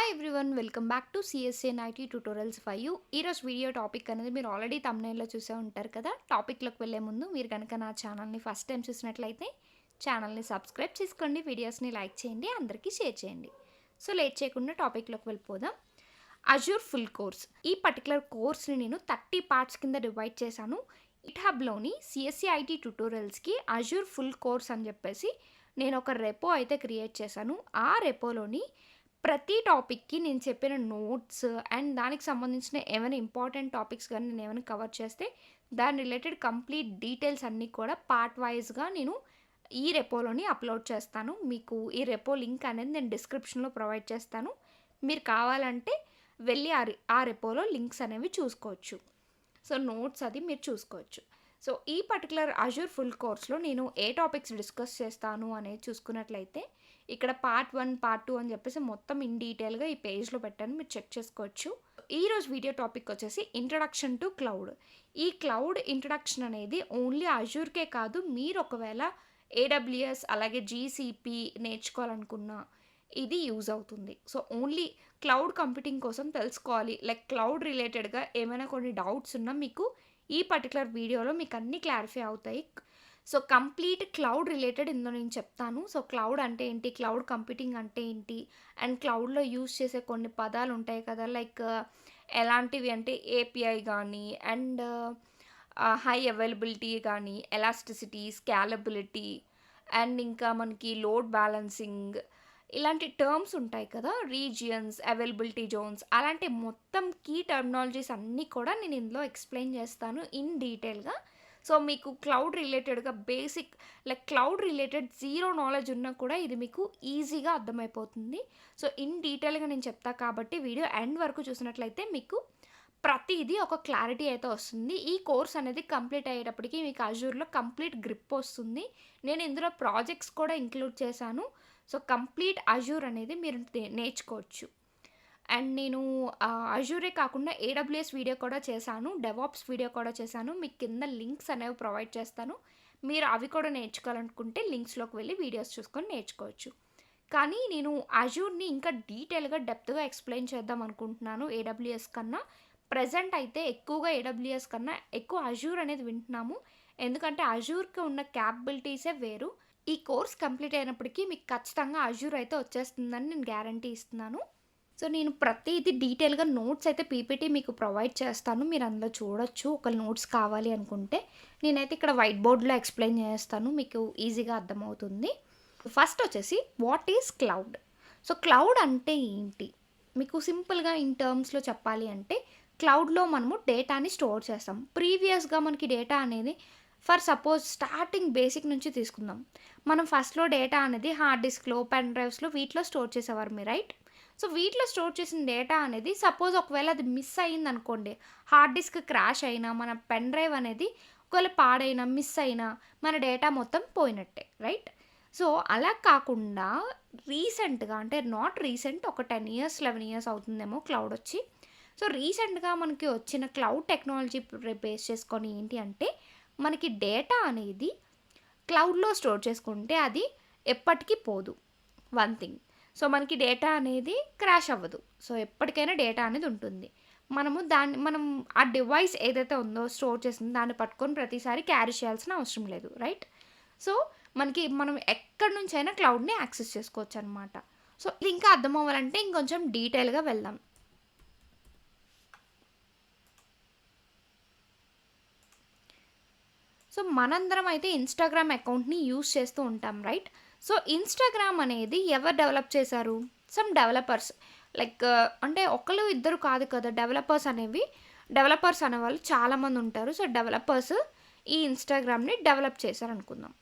Hi everyone, welcome back to CSA 90 tutorials 5. ఈరోజు video topic అనేది మీరు ఆల్రెడీ తమ్నైల్లో చూసే ఉంటారు కదా. టాపిక్లోకి వెళ్ళే ముందు మీరు కనుక నా ఛానల్ని ఫస్ట్ టైం చూసినట్లయితే ఛానల్ని సబ్స్క్రైబ్ చేసుకోండి, వీడియోస్ని లైక్ చేయండి, అందరికీ షేర్ చేయండి. సో లేట్ చేయకుండా టాపిక్లోకి వెళ్ళిపోదాం. అజూర్ ఫుల్ కోర్స్, ఈ పర్టికులర్ కోర్స్ని నేను 30 పార్ట్స్ కింద డివైడ్ చేశాను. గిట్హబ్లోని సిఎస్సి ఐటీ ట్యూటోరియల్స్కి అజూర్ ఫుల్ కోర్స్ అని చెప్పేసి నేను ఒక రెపో అయితే క్రియేట్ చేశాను. ఆ రెపోలోని ప్రతి టాపిక్కి నేను చెప్పిన నోట్స్ అండ్ దానికి సంబంధించిన ఏమైనా ఇంపార్టెంట్ టాపిక్స్ కానీ నేను ఏమైనా కవర్ చేస్తే దాని రిలేటెడ్ కంప్లీట్ డీటెయిల్స్ అన్నీ కూడా పార్ట్ వైజ్గా నేను ఈ రెపోలోని అప్లోడ్ చేస్తాను. మీకు ఈ రెపో లింక్ అనేది నేను డిస్క్రిప్షన్లో ప్రొవైడ్ చేస్తాను. మీరు కావాలంటే వెళ్ళి ఆ రెపోలో లింక్స్ అనేవి చూసుకోవచ్చు. సో నోట్స్ అది మీరు చూసుకోవచ్చు. సో ఈ పర్టికులర్ అజూర్ ఫుల్ కోర్స్లో నేను ఏ టాపిక్స్ డిస్కస్ చేస్తాను అనేది చూసుకున్నట్లయితే ఇక్కడ పార్ట్ 1, పార్ట్ 2 అని చెప్పేసి మొత్తం ఇన్ డీటెయిల్గా ఈ పేజ్లో పెట్టాను, మీరు చెక్ చేసుకోవచ్చు. ఈరోజు వీడియో టాపిక్ వచ్చేసి ఇంట్రడక్షన్ టు క్లౌడ్. ఈ క్లౌడ్ ఇంట్రడక్షన్ అనేది ఓన్లీ అజూర్కే కాదు, మీరు ఒకవేళ ఏడబ్ల్యూఎస్ అలాగే జీసీపీ నేర్చుకోవాలనుకున్నా ఇది యూజ్ అవుతుంది. సో ఓన్లీ క్లౌడ్ కంప్యూటింగ్ కోసం తెలుసుకోవాలి, లైక్ క్లౌడ్ రిలేటెడ్గా ఏమైనా కొన్ని డౌట్స్ ఉన్నా మీకు ఈ పర్టికులర్ వీడియోలో మీకు అన్నీ క్లారిఫై అవుతాయి. సో కంప్లీట్ క్లౌడ్ రిలేటెడ్ ఇందులో నేను చెప్తాను. సో క్లౌడ్ అంటే ఏంటి, క్లౌడ్ కంప్యూటింగ్ అంటే ఏంటి, అండ్ క్లౌడ్లో యూజ్ చేసే కొన్ని పదాలు ఉంటాయి కదా, లైక్ ఎలాంటివి అంటే ఏపీఐ కానీ అండ్ హై అవైలబిలిటీ కానీ ఎలాస్టిసిటీ, స్కాలబిలిటీ అండ్ ఇంకా మనకి లోడ్ బ్యాలెన్సింగ్, ఇలాంటి టర్మ్స్ ఉంటాయి కదా, రీజియన్స్, అవైలబిలిటీ జోన్స్, అలాంటి మొత్తం కీ టర్మినాలజీస్ అన్నీ కూడా నేను ఇందులో ఎక్స్ప్లెయిన్ చేస్తాను ఇన్ డీటెయిల్గా. సో మీకు క్లౌడ్ రిలేటెడ్గా basic like cloud related zero knowledge ఉన్నా కూడా ఇది మీకు ఈజీగా అర్థమైపోతుంది. సో ఇన్ డీటెయిల్గా నేను చెప్తా కాబట్టి వీడియో ఎండ్ వరకు చూసినట్లయితే మీకు ప్రతిదీ ఒక క్లారిటీ అయితే వస్తుంది. ఈ కోర్స్ అనేది కంప్లీట్ అయ్యేటప్పటికి మీకు అజూర్లో కంప్లీట్ గ్రిప్ వస్తుంది. నేను ఇందులో ప్రాజెక్ట్స్ కూడా ఇంక్లూడ్ చేశాను. సో కంప్లీట్ అజూర్ అనేది మీరు నేర్చుకోవచ్చు. అండ్ నేను అజూరే కాకుండా ఏడబ్ల్యూఎస్ వీడియో కూడా చేశాను, డెవాప్స్ వీడియో కూడా చేశాను. మీకు కింద లింక్స్ అనేవి ప్రొవైడ్ చేస్తాను. మీరు అవి కూడా నేర్చుకోవాలనుకుంటే లింక్స్లోకి వెళ్ళి వీడియోస్ చూసుకొని నేర్చుకోవచ్చు. కానీ నేను అజూర్ని ఇంకా డీటెయిల్గా డెప్త్గా ఎక్స్ప్లెయిన్ చేద్దాం అనుకుంటున్నాను ఏడబ్ల్యూఎస్ కన్నా. ప్రజెంట్ అయితే ఎక్కువగా ఏడబ్ల్యూఎస్ కన్నా ఎక్కువ అజూర్ అనేది వింటున్నాము, ఎందుకంటే అజూర్కి ఉన్న క్యాపబిలిటీసే వేరు. ఈ కోర్స్ కంప్లీట్ అయినప్పటికీ మీకు ఖచ్చితంగా అజూర్ అయితే వచ్చేస్తుందని నేను గ్యారంటీ ఇస్తున్నాను. సో నేను ప్రతిదీ డీటెయిల్గా నోట్స్ అయితే పీపీటీ మీకు ప్రొవైడ్ చేస్తాను, మీరు అందులో చూడొచ్చు. ఒక నోట్స్ కావాలి అనుకుంటే నేనైతే ఇక్కడ వైట్ బోర్డ్లో ఎక్స్ప్లెయిన్ చేస్తాను, మీకు ఈజీగా అర్థమవుతుంది. ఫస్ట్ వచ్చేసి what is cloud. So cloud అంటే ఏంటి, మీకు సింపుల్గా ఇన్ టర్మ్స్లో చెప్పాలి అంటే క్లౌడ్లో మనము డేటాని స్టోర్ చేస్తాం. ప్రీవియస్గా మనకి డేటా అనేది ఫర్ సపోజ్ స్టార్టింగ్ బేసిక్ నుంచి తీసుకుందాం. మనం ఫస్ట్లో డేటా అనేది హార్డ్ డిస్క్లో, పెన్ డ్రైవ్స్లో వీటిలో స్టోర్ చేసేవారు మీరు, రైట్. సో వీటిలో స్టోర్ చేసిన డేటా అనేది సపోజ్ ఒకవేళ అది మిస్ అయ్యింది అనుకోండి, హార్డ్ డిస్క్ క్రాష్ అయినా, మన పెన్ డ్రైవ్ అనేది ఒకవేళ పాడైనా, మిస్ అయినా మన డేటా మొత్తం పోయినట్టే, రైట్. సో అలా కాకుండా రీసెంట్గా అంటే నాట్ రీసెంట్, ఒక 10 years 11 years అవుతుందేమో క్లౌడ్ వచ్చి. సో రీసెంట్గా మనకి వచ్చిన క్లౌడ్ టెక్నాలజీ బేస్ చేసుకొని ఏంటి అంటే మనకి డేటా అనేది క్లౌడ్లో స్టోర్ చేసుకుంటే అది ఎప్పటికీ పోదు, వన్ థింగ్. సో మనకి డేటా అనేది క్రాష్ అవ్వదు, సో ఎప్పటికైనా డేటా అనేది ఉంటుంది. మనం ఆ డివైస్ ఏదైతే ఉందో స్టోర్ చేసిందో దాన్ని పట్టుకొని ప్రతిసారి క్యారీ చేయాల్సిన అవసరం లేదు, రైట్. సో మనం ఎక్కడి నుంచైనా క్లౌడ్ని యాక్సెస్ చేసుకోవచ్చు అనమాట. సో ఇది ఇంకా అర్థం అవ్వాలంటే ఇంకొంచెం డీటెయిల్గా వెళ్దాం. సో మనందరం అయితే ఇన్స్టాగ్రామ్ అకౌంట్ని యూస్ చేస్తూ ఉంటాం, రైట్. సో ఇన్స్టాగ్రామ్ అనేది ఎవరు డెవలప్ చేశారు, సమ్ డెవలపర్స్. లైక్ అంటే ఒకరు ఇద్దరు కాదు కదా, డెవలపర్స్ అనేవాళ్ళు చాలామంది ఉంటారు. సో డెవలపర్స్ ఈ ఇన్స్టాగ్రామ్ని డెవలప్ చేశారు అనుకుందాం.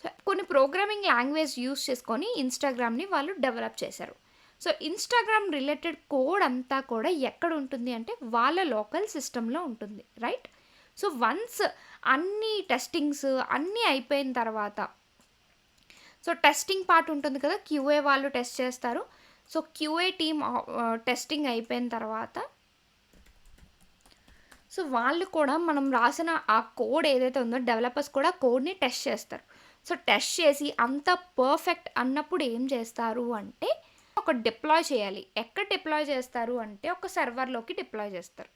సో కొన్ని ప్రోగ్రామింగ్ లాంగ్వేజ్ యూస్ చేసుకొని ఇన్స్టాగ్రామ్ని వాళ్ళు డెవలప్ చేశారు. సో ఇన్స్టాగ్రామ్ రిలేటెడ్ కోడ్ అంతా కూడా ఎక్కడ ఉంటుంది అంటే వాళ్ళ లోకల్ సిస్టంలో ఉంటుంది, రైట్. సో వన్స్ అన్ని టెస్టింగ్స్ అన్నీ అయిపోయిన తర్వాత, సో టెస్టింగ్ పార్ట్ ఉంటుంది కదా, క్యూఏ వాళ్ళు టెస్ట్ చేస్తారు. సో క్యూఏ టీమ్ టెస్టింగ్ అయిపోయిన తర్వాత సో వాళ్ళు కూడా మనం రాసిన ఆ కోడ్ ఏదైతే ఉందో డెవలపర్స్ కూడా కోడ్ని టెస్ట్ చేస్తారు. సో టెస్ట్ చేసి అంత పర్ఫెక్ట్ అన్నప్పుడు ఏం చేస్తారు అంటే ఒక ఒక డిప్లాయ్ చేయాలి. ఎక్కడ డిప్లాయ్ చేస్తారు అంటే ఒక సర్వర్‌లోకి డిప్లాయ్ చేస్తారు.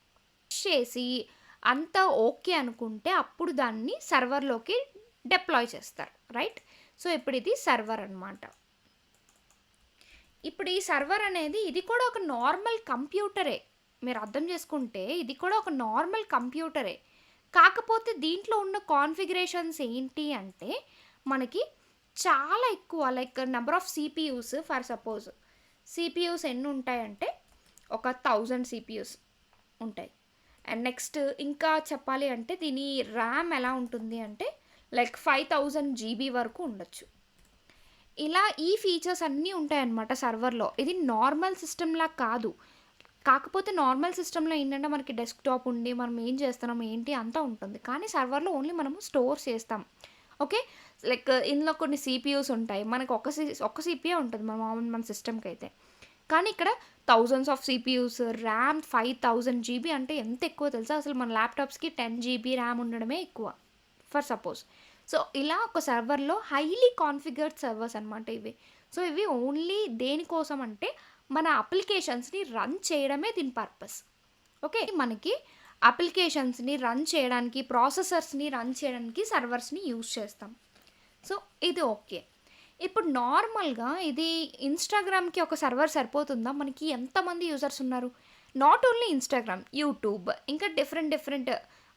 చేసి అంతా ఓకే అనుకుంటే అప్పుడు దాన్ని సర్వర్‌లోకి డిప్లాయ్ చేస్తారు. రైట్? సో, ఇప్పుడు ఇది సర్వర్ అనమాట. ఇప్పుడు ఈ సర్వర్ అనేది ఇది కూడా ఒక నార్మల్ కంప్యూటరే. మీరు అర్థం చేసుకుంటే ఇది కూడా ఒక నార్మల్ కంప్యూటరే. కాకపోతే దీంట్లో ఉన్న కాన్ఫిగరేషన్స్ ఏంటి అంటే మనకి చాలా ఎక్కువ like number of CPUs for suppose CPUs ఎన్ని ఉంటాయంటే ఒక 1000 సీపీయూస్ ఉంటాయి. అండ్ నెక్స్ట్ ఇంకా చెప్పాలి అంటే దీని ర్యామ్ ఎలా ఉంటుంది అంటే లైక్ 5000 జీబీ వరకు ఉండొచ్చు. ఇలా ఈ ఫీచర్స్ అన్నీ ఉంటాయన్నమాట సర్వర్‌లో. ఇది నార్మల్ సిస్టమ్‌లా కాదు. కాకపోతే నార్మల్ సిస్టమ్‌లో ఏంటంటే మనకి డెస్క్‌టాప్ ఉండి మనం ఏం చేస్తున్నాం ఏంటి అంతా ఉంటుంది. కానీ సర్వర్‌లో ఓన్లీ మనము స్టోర్ చేస్తాం. ఓకే. లైక్ ఇందులో కొన్ని సీపీయూస్ ఉంటాయి. మనకు ఒక్క సీపీయే ఉంటుంది మన సిస్టమ్‌కైతే. కానీ ఇక్కడ థౌసండ్స్ ఆఫ్ సీపీయూస్, ర్యామ్ 5000 జీబీ అంటే ఎంత ఎక్కువ తెలుసా? అసలు మన ల్యాప్‌టాప్స్‌కి 10 జీబీ ర్యామ్ ఉండడమే ఎక్కువ. For suppose. సో, ఇలా ఒక సర్వర్‌లో హైలీ కాన్ఫిగర్డ్ సర్వర్స్ అనమాట ఇవి. సో, ఇవి ఓన్లీ దేనికోసం అంటే మన అప్లికేషన్స్‌ని రన్ చేయడమే దీని పర్పస్. ఓకే. మనకి అప్లికేషన్స్‌ని రన్ చేయడానికి, ప్రాసెసర్స్‌ని రన్ చేయడానికి సర్వర్స్‌ని యూజ్ చేస్తాం. సో, ఇది ఓకే. ఇప్పుడు నార్మల్‌గా ఇది ఇన్‌స్టాగ్రామ్‌కి ఒక సర్వర్ సరిపోతుందా? మనకి ఎంతమంది యూజర్స్ ఉన్నారు? నాట్ ఓన్లీ ఇన్‌స్టాగ్రామ్, యూట్యూబ్ ఇంకా డిఫరెంట్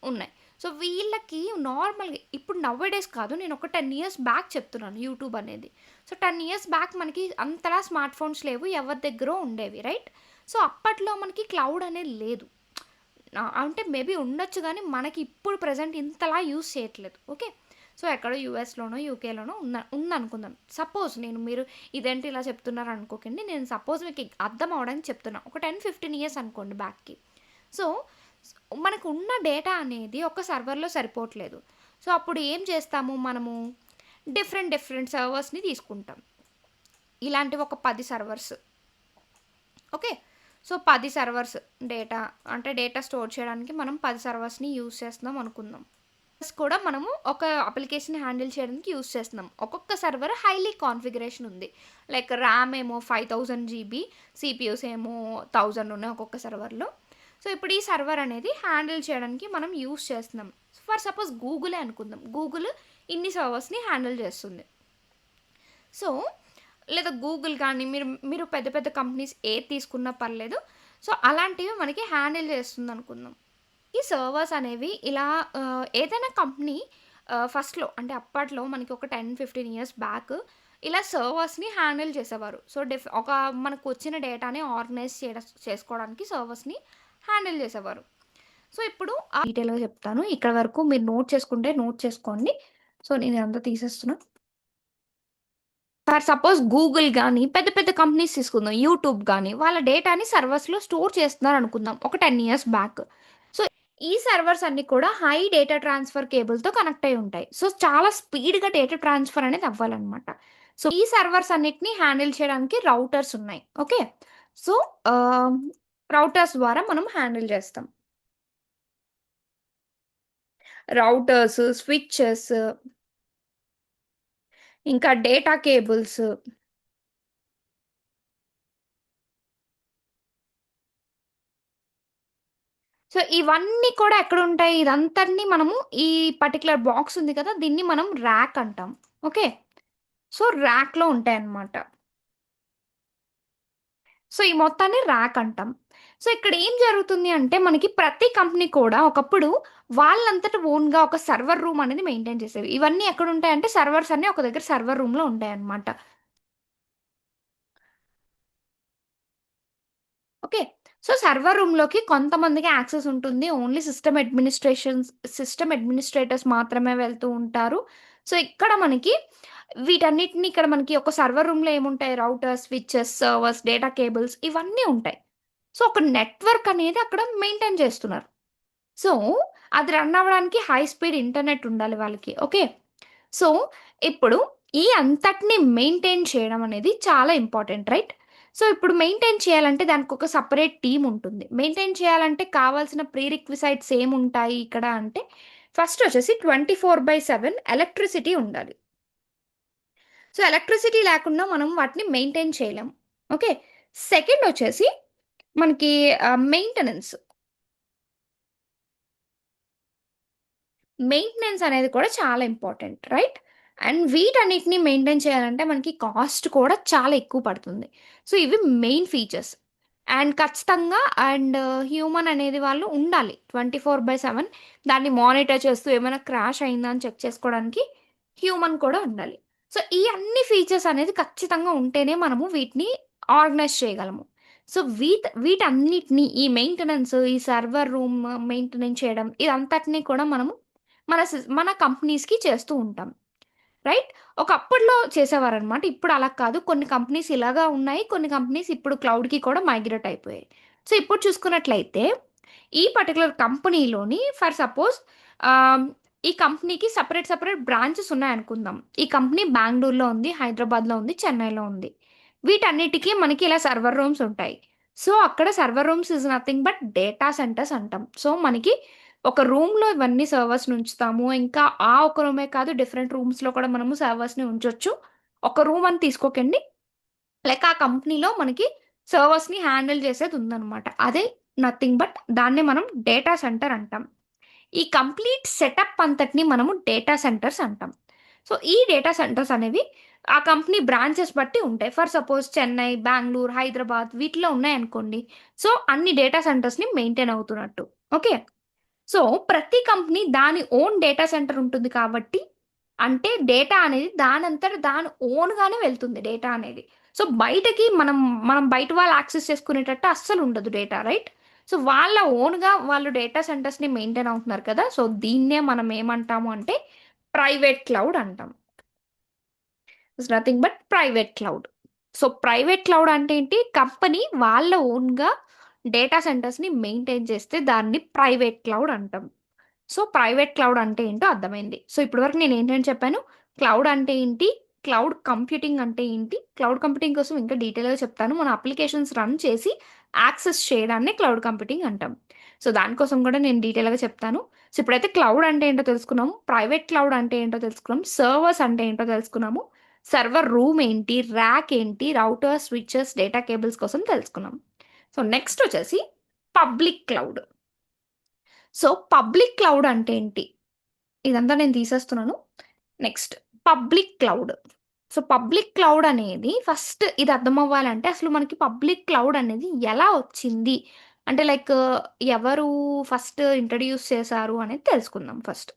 ఉన్నాయి. సో, వీళ్ళకి నార్మల్‌గా ఇప్పుడు నౌ డేస్ కాదు. నేను ఒక 10 ఇయర్స్ బ్యాక్ చెప్తున్నాను యూట్యూబ్ అనేది. సో, 10 ఇయర్స్ బ్యాక్ మనకి అంతలా స్మార్ట్ ఫోన్స్ లేవు. ఎవరి దగ్గరో ఉండేవి. రైట్? సో, అప్పట్లో మనకి క్లౌడ్ అనేది లేదు. అంటే మేబీ ఉండొచ్చు గానీ, మనకి ఇప్పుడు ప్రెజెంట్ ఇంతలా యూజ్ చేయట్లేదు. ఓకే. సో, ఎక్కడో యూఎస్‌లోనో, యూకేలోనో ఉందనుకుందాం. సపోజ్ మీరు ఇదేంటి ఇలా చెప్తున్నారు అనుకోకండి. నేను సపోజ్ మీకు అర్థం అవ్వడానికి చెప్తున్నా. ఒక 10, 15 ఇయర్స్ అనుకోండి బ్యాక్‌కి. సో, మనకు ఉన్న డేటా అనేది ఒక సర్వర్‌లో సరిపోవట్లేదు. సో, అప్పుడు ఏం చేస్తాము మనము డిఫరెంట్ సర్వర్స్‌ని తీసుకుంటాం. ఇలాంటివి ఒక 10 servers. Okay. So, 10 servers data store చేయడానికి మనం 10 సర్వర్స్‌ని యూజ్ చేస్తున్నాం అనుకుందాం. కూడా మనము ఒక అప్లికేషన్ హ్యాండిల్ చేయడానికి యూజ్ చేస్తున్నాం. ఒక్కొక్క సర్వర్ హైలీ కాన్ఫిగరేషన్ ఉంది. లైక్ ర్యామ్ ఏమో 5000 జీబీ, సీపీయూస్ ఏమో 1000 ఉన్నాయి ఒక్కొక్క సర్వర్‌లో. సో, ఇప్పుడు ఈ సర్వర్ అనేది హ్యాండిల్ చేయడానికి మనం యూజ్ చేస్తున్నాం. ఫర్ సపోజ్ గూగులే అనుకుందాం. గూగుల్ ఇన్ని సర్వర్స్‌ని హ్యాండిల్ చేస్తుంది. సో, లేదా గూగుల్ కానీ మీరు పెద్ద పెద్ద కంపెనీస్ ఏది తీసుకున్నా పర్లేదు. సో, అలాంటివి మనకి హ్యాండిల్ చేస్తుందనుకుందాం. ఈ సర్వర్స్ అనేవి ఇలా ఏదైనా కంపెనీ ఫస్ట్‌లో అంటే అప్పట్లో మనకి ఒక 10, 15 ఇయర్స్ బ్యాక్ ఇలా సర్వర్స్‌ని హ్యాండిల్ చేసేవారు. సో, మనకొచ్చిన డేటాని ఆర్గనైజ్ చేసుకోవడానికి సర్వర్స్‌ని హ్యాండిల్ చేసేవారు. సో, ఇప్పుడు డీటెయిల్‌గా చెప్తాను. ఇక్కడ వరకు మీరు నోట్ చేసుకుంటే నోట్ చేసుకోండి. సో, నేను ఇదంతా తీసేస్తున్నా. ఫర్ సపోజ్ గూగుల్ గాని, పెద్ద పెద్ద కంపెనీస్ తీసుకుందాం. యూట్యూబ్ గాని, వాళ్ళ డేటాని సర్వర్స్‌లో స్టోర్ చేస్తున్నారనుకుందాం. ఒక 10 ఇయర్స్ బ్యాక్. సో, ఈ సర్వర్స్ అన్నీ కూడా హై డేటా ట్రాన్స్‌ఫర్ కేబుల్‌తో కనెక్ట్ అయ్యి ఉంటాయి. సో, చాలా స్పీడ్‌గా డేటా ట్రాన్స్‌ఫర్ అనేది అవ్వాలనమాట. సో, ఈ సర్వర్స్ అన్నిటిని హ్యాండిల్ చేయడానికి రౌటర్స్ ఉన్నాయి. ఓకే. సో, ఆహ్, రౌటర్స్ ద్వారా మనం హ్యాండిల్ చేస్తాం. రౌటర్స్, స్విచెస్ ఇంకా డేటా కేబుల్స్. సో, ఇవన్నీ కూడా ఎక్కడుంటాయి? ఇదంతటిని మనము ఈ పర్టిక్యులర్ బాక్స్ ఉంది కదా! దీన్ని మనం ర్యాక్ అంటాం. ఓకే. సో, ర్యాక్‌లో ఉంటాయన్నమాట. సో, ఈ మొత్తాన్ని ర్యాక్ అంటాం. సో, ఇక్కడ ఏం జరుగుతుంది అంటే మనకి ప్రతి కంపెనీ కూడా ఒకప్పుడు వాళ్ళంతట ఓన్‌గా ఒక సర్వర్ రూమ్ అనేది మెయింటైన్ చేసేవి. ఇవన్నీ ఎక్కడుంటాయంటే సర్వర్స్ అన్నీ ఒక దగ్గర సర్వర్ రూమ్‌లో ఉంటాయన్నమాట. ఓకే. సో, సర్వర్ రూమ్‌లోకి కొంతమందికి యాక్సెస్ ఉంటుంది. ఓన్లీ సిస్టమ్ అడ్మినిస్ట్రేటర్స్ మాత్రమే వెళ్తూ ఉంటారు. సో, ఇక్కడ మనకి వీటన్నిటిని ఇక్కడ మనకి ఒక సర్వర్ రూమ్‌లో ఏముంటాయి routers, switches, servers, data cables ఇవన్నీ ఉంటాయి. సో, ఒక నెట్వర్క్ అనేది అక్కడ మెయింటైన్ చేస్తున్నారు. సో, అది రన్ అవ్వడానికి హై స్పీడ్ ఇంటర్నెట్ ఉండాలి వాళ్ళకి. ఓకే. సో, ఇప్పుడు ఈ అంతటిని మెయింటైన్ చేయడం అనేది చాలా ఇంపార్టెంట్. రైట్? సో, ఇప్పుడు మెయింటైన్ చేయాలంటే దానికొక సెపరేట్ టీమ్ ఉంటుంది. మెయింటైన్ చేయాలంటే కావాల్సిన ప్రీరిక్విజైట్స్ ఏముంటాయి ఇక్కడ అంటే ఫస్ట్ వచ్చేసి 24/7 ఎలక్ట్రిసిటీ ఉండాలి. సో, ఎలక్ట్రిసిటీ లేకుండా మనం వాటిని మెయింటైన్ చేయలేం. ఓకే. సెకండొచ్చేసి మనకి మెయింటెనెన్స్. మెయింటెనెన్స్ అనేది కూడా చాలా ఇంపార్టెంట్. రైట్? అండ్ వీటన్నిటిని మెయింటైన్ చేయాలంటే మనకి కాస్ట్ కూడా చాలా ఎక్కువ పడుతుంది. సో, ఇవి మెయిన్ ఫీచర్స్. అండ్ ఖచ్చితంగా అండ్ హ్యూమన్ అనేది వాళ్ళు ఉండాలి. 24/7 దాన్ని మానిటర్ చేస్తూ ఏమైనా క్రాష్ అయిందా అని చెక్ చేసుకోవడానికి హ్యూమన్ కూడా ఉండాలి. సో, ఈ అన్ని ఫీచర్స్ అనేది ఖచ్చితంగా ఉంటేనే మనము వీటిని ఆర్గనైజ్ చేయగలము. సో, వీటన్నిటిని ఈ మెయింటెనెన్స్, ఈ సర్వర్ రూమ్ మెయింటెనెన్స్ చేయడం ఇదంతటిని కూడా మనము మన కంపెనీస్‌కి చేస్తూ ఉంటాం. రైట్? ఒకప్పట్లో చేసేవారనమాట. ఇప్పుడు అలా కాదు. కొన్ని కంపెనీస్ ఇలాగా ఉన్నాయి. కొన్ని కంపెనీస్ ఇప్పుడు క్లౌడ్‌కి కూడా మైగ్రేట్ అయిపోయాయి. సో, ఇప్పుడు చూసుకున్నట్లయితే ఈ పర్టిక్యులర్ కంపెనీలోని ఫర్ సపోజ్ ఆహ్, ఈ కంపెనీకి సెపరేట్ బ్రాంచెస్ ఉన్నాయనుకుందాం. ఈ కంపెనీ బెంగుళూరులో ఉంది, హైదరాబాద్‌లో ఉంది, చెన్నైలో ఉంది. వీటన్నిటికి మనకి ఇలా సర్వర్ రూమ్స్ ఉంటాయి. సో, అక్కడ server rooms is nothing but data centres అంటాం. సో, మనకి ఒక రూమ్‌లో ఇవన్నీ సర్వర్స్‌ని ఉంచుతాము. ఇంకా ఆ ఒక రూమే కాదు డిఫరెంట్ రూమ్స్‌లో కూడా మనము సర్వర్స్‌ని ఉంచొచ్చు. ఒక రూమ్ అని తీసుకోకండి. లైక్ ఆ కంపెనీలో మనకి సర్వర్స్‌ని హ్యాండిల్ చేసేదుందనమాట. అదే నథింగ్ బట్ దాన్నే మనం డేటా సెంటర్ అంటాం. ఈ కంప్లీట్ సెటప్ అంతటిని మనము డేటా సెంటర్స్ అంటాం. సో, ఈ డేటా సెంటర్స్ అనేవి ఆ కంపెనీ బ్రాంచెస్ బట్టి ఉంటాయి. ఫర్ సపోజ్ చెన్నై, బెంగుళూరు, హైదరాబాద్ వీటిలో ఉన్నాయనుకోండి. సో, అన్ని డేటా సెంటర్స్‌ని మెయింటైన్ అవుతున్నట్టు. ఓకే. సో, ప్రతి కంపెనీ దాని ఓన్ డేటా సెంటర్ ఉంటుంది కాబట్టి, అంటే డేటా అనేది దానంతట దాని ఓన్‌గానే వెళ్తుంది డేటా అనేది. సో, బయటకి మనం బయట వాళ్ళు యాక్సెస్ చేసుకునేటట్టు అస్సలుండదు డేటా. రైట్? సో, వాళ్ళ ఓన్‌గా వాళ్ళు డేటా సెంటర్స్‌ని మెయింటైన్ అవుతున్నారు కదా! సో, దీన్నే మనం ఏమంటాము అంటే ప్రైవేట్ క్లౌడ్ అంటాం. It's nothing but private cloud. So, private cloud అంటే ఏంటి? కంపెనీ వాళ్ళ ఓన్‌గా డేటా సెంటర్స్‌ని మెయింటైన్ చేస్తే దాన్ని ప్రైవేట్ క్లౌడ్ అంటాం. సో, ప్రైవేట్ క్లౌడ్ అంటే ఏంటో అర్థమైంది. సో, ఇప్పటి వరకు నేనేంటని చెప్పాను? క్లౌడ్ అంటే ఏంటి? క్లౌడ్ కంప్యూటింగ్ అంటే ఏంటి? క్లౌడ్ కంప్యూటింగ్ కోసం ఇంకా డీటెయిల్‌గా చెప్తాను. మన అప్లికేషన్స్ రన్ చేసి యాక్సెస్ చేయడాన్ని క్లౌడ్ కంప్యూటింగ్ అంటాం. సో, దానికోసం కూడా నేను డీటెయిల్‌గా చెప్తాను. సో, ఇప్పుడైతే క్లౌడ్ అంటే ఏంటో తెలుసుకున్నాము. ప్రైవేట్ క్లౌడ్ అంటే ఏంటో తెలుసుకున్నాం. సర్వర్స్ అంటే ఏంటో తెలుసుకున్నాము. సర్వర్ రూమ్ ఏంటి? ర్యాక్ ఏంటి? రౌటర్స్, స్విచెస్, డేటా కేబుల్స్ కోసం తెలుసుకున్నాం. సో, నెక్స్ట్ వచ్చేసి public cloud. So, public cloud అంటే ఏంటి? ఇదంతా నేను తీసేస్తున్నాను. Next public cloud. So, public cloud అనేది ఫస్ట్ ఇది అర్థమవ్వాలంటే అసలు మనకి పబ్లిక్ క్లౌడ్ అనేది ఎలా వచ్చింది? అంటే లైక్ ఎవరు ఫస్ట్ ఇంట్రొడ్యూస్ చేశారు అనేది తెలుసుకుందాం ఫస్ట్.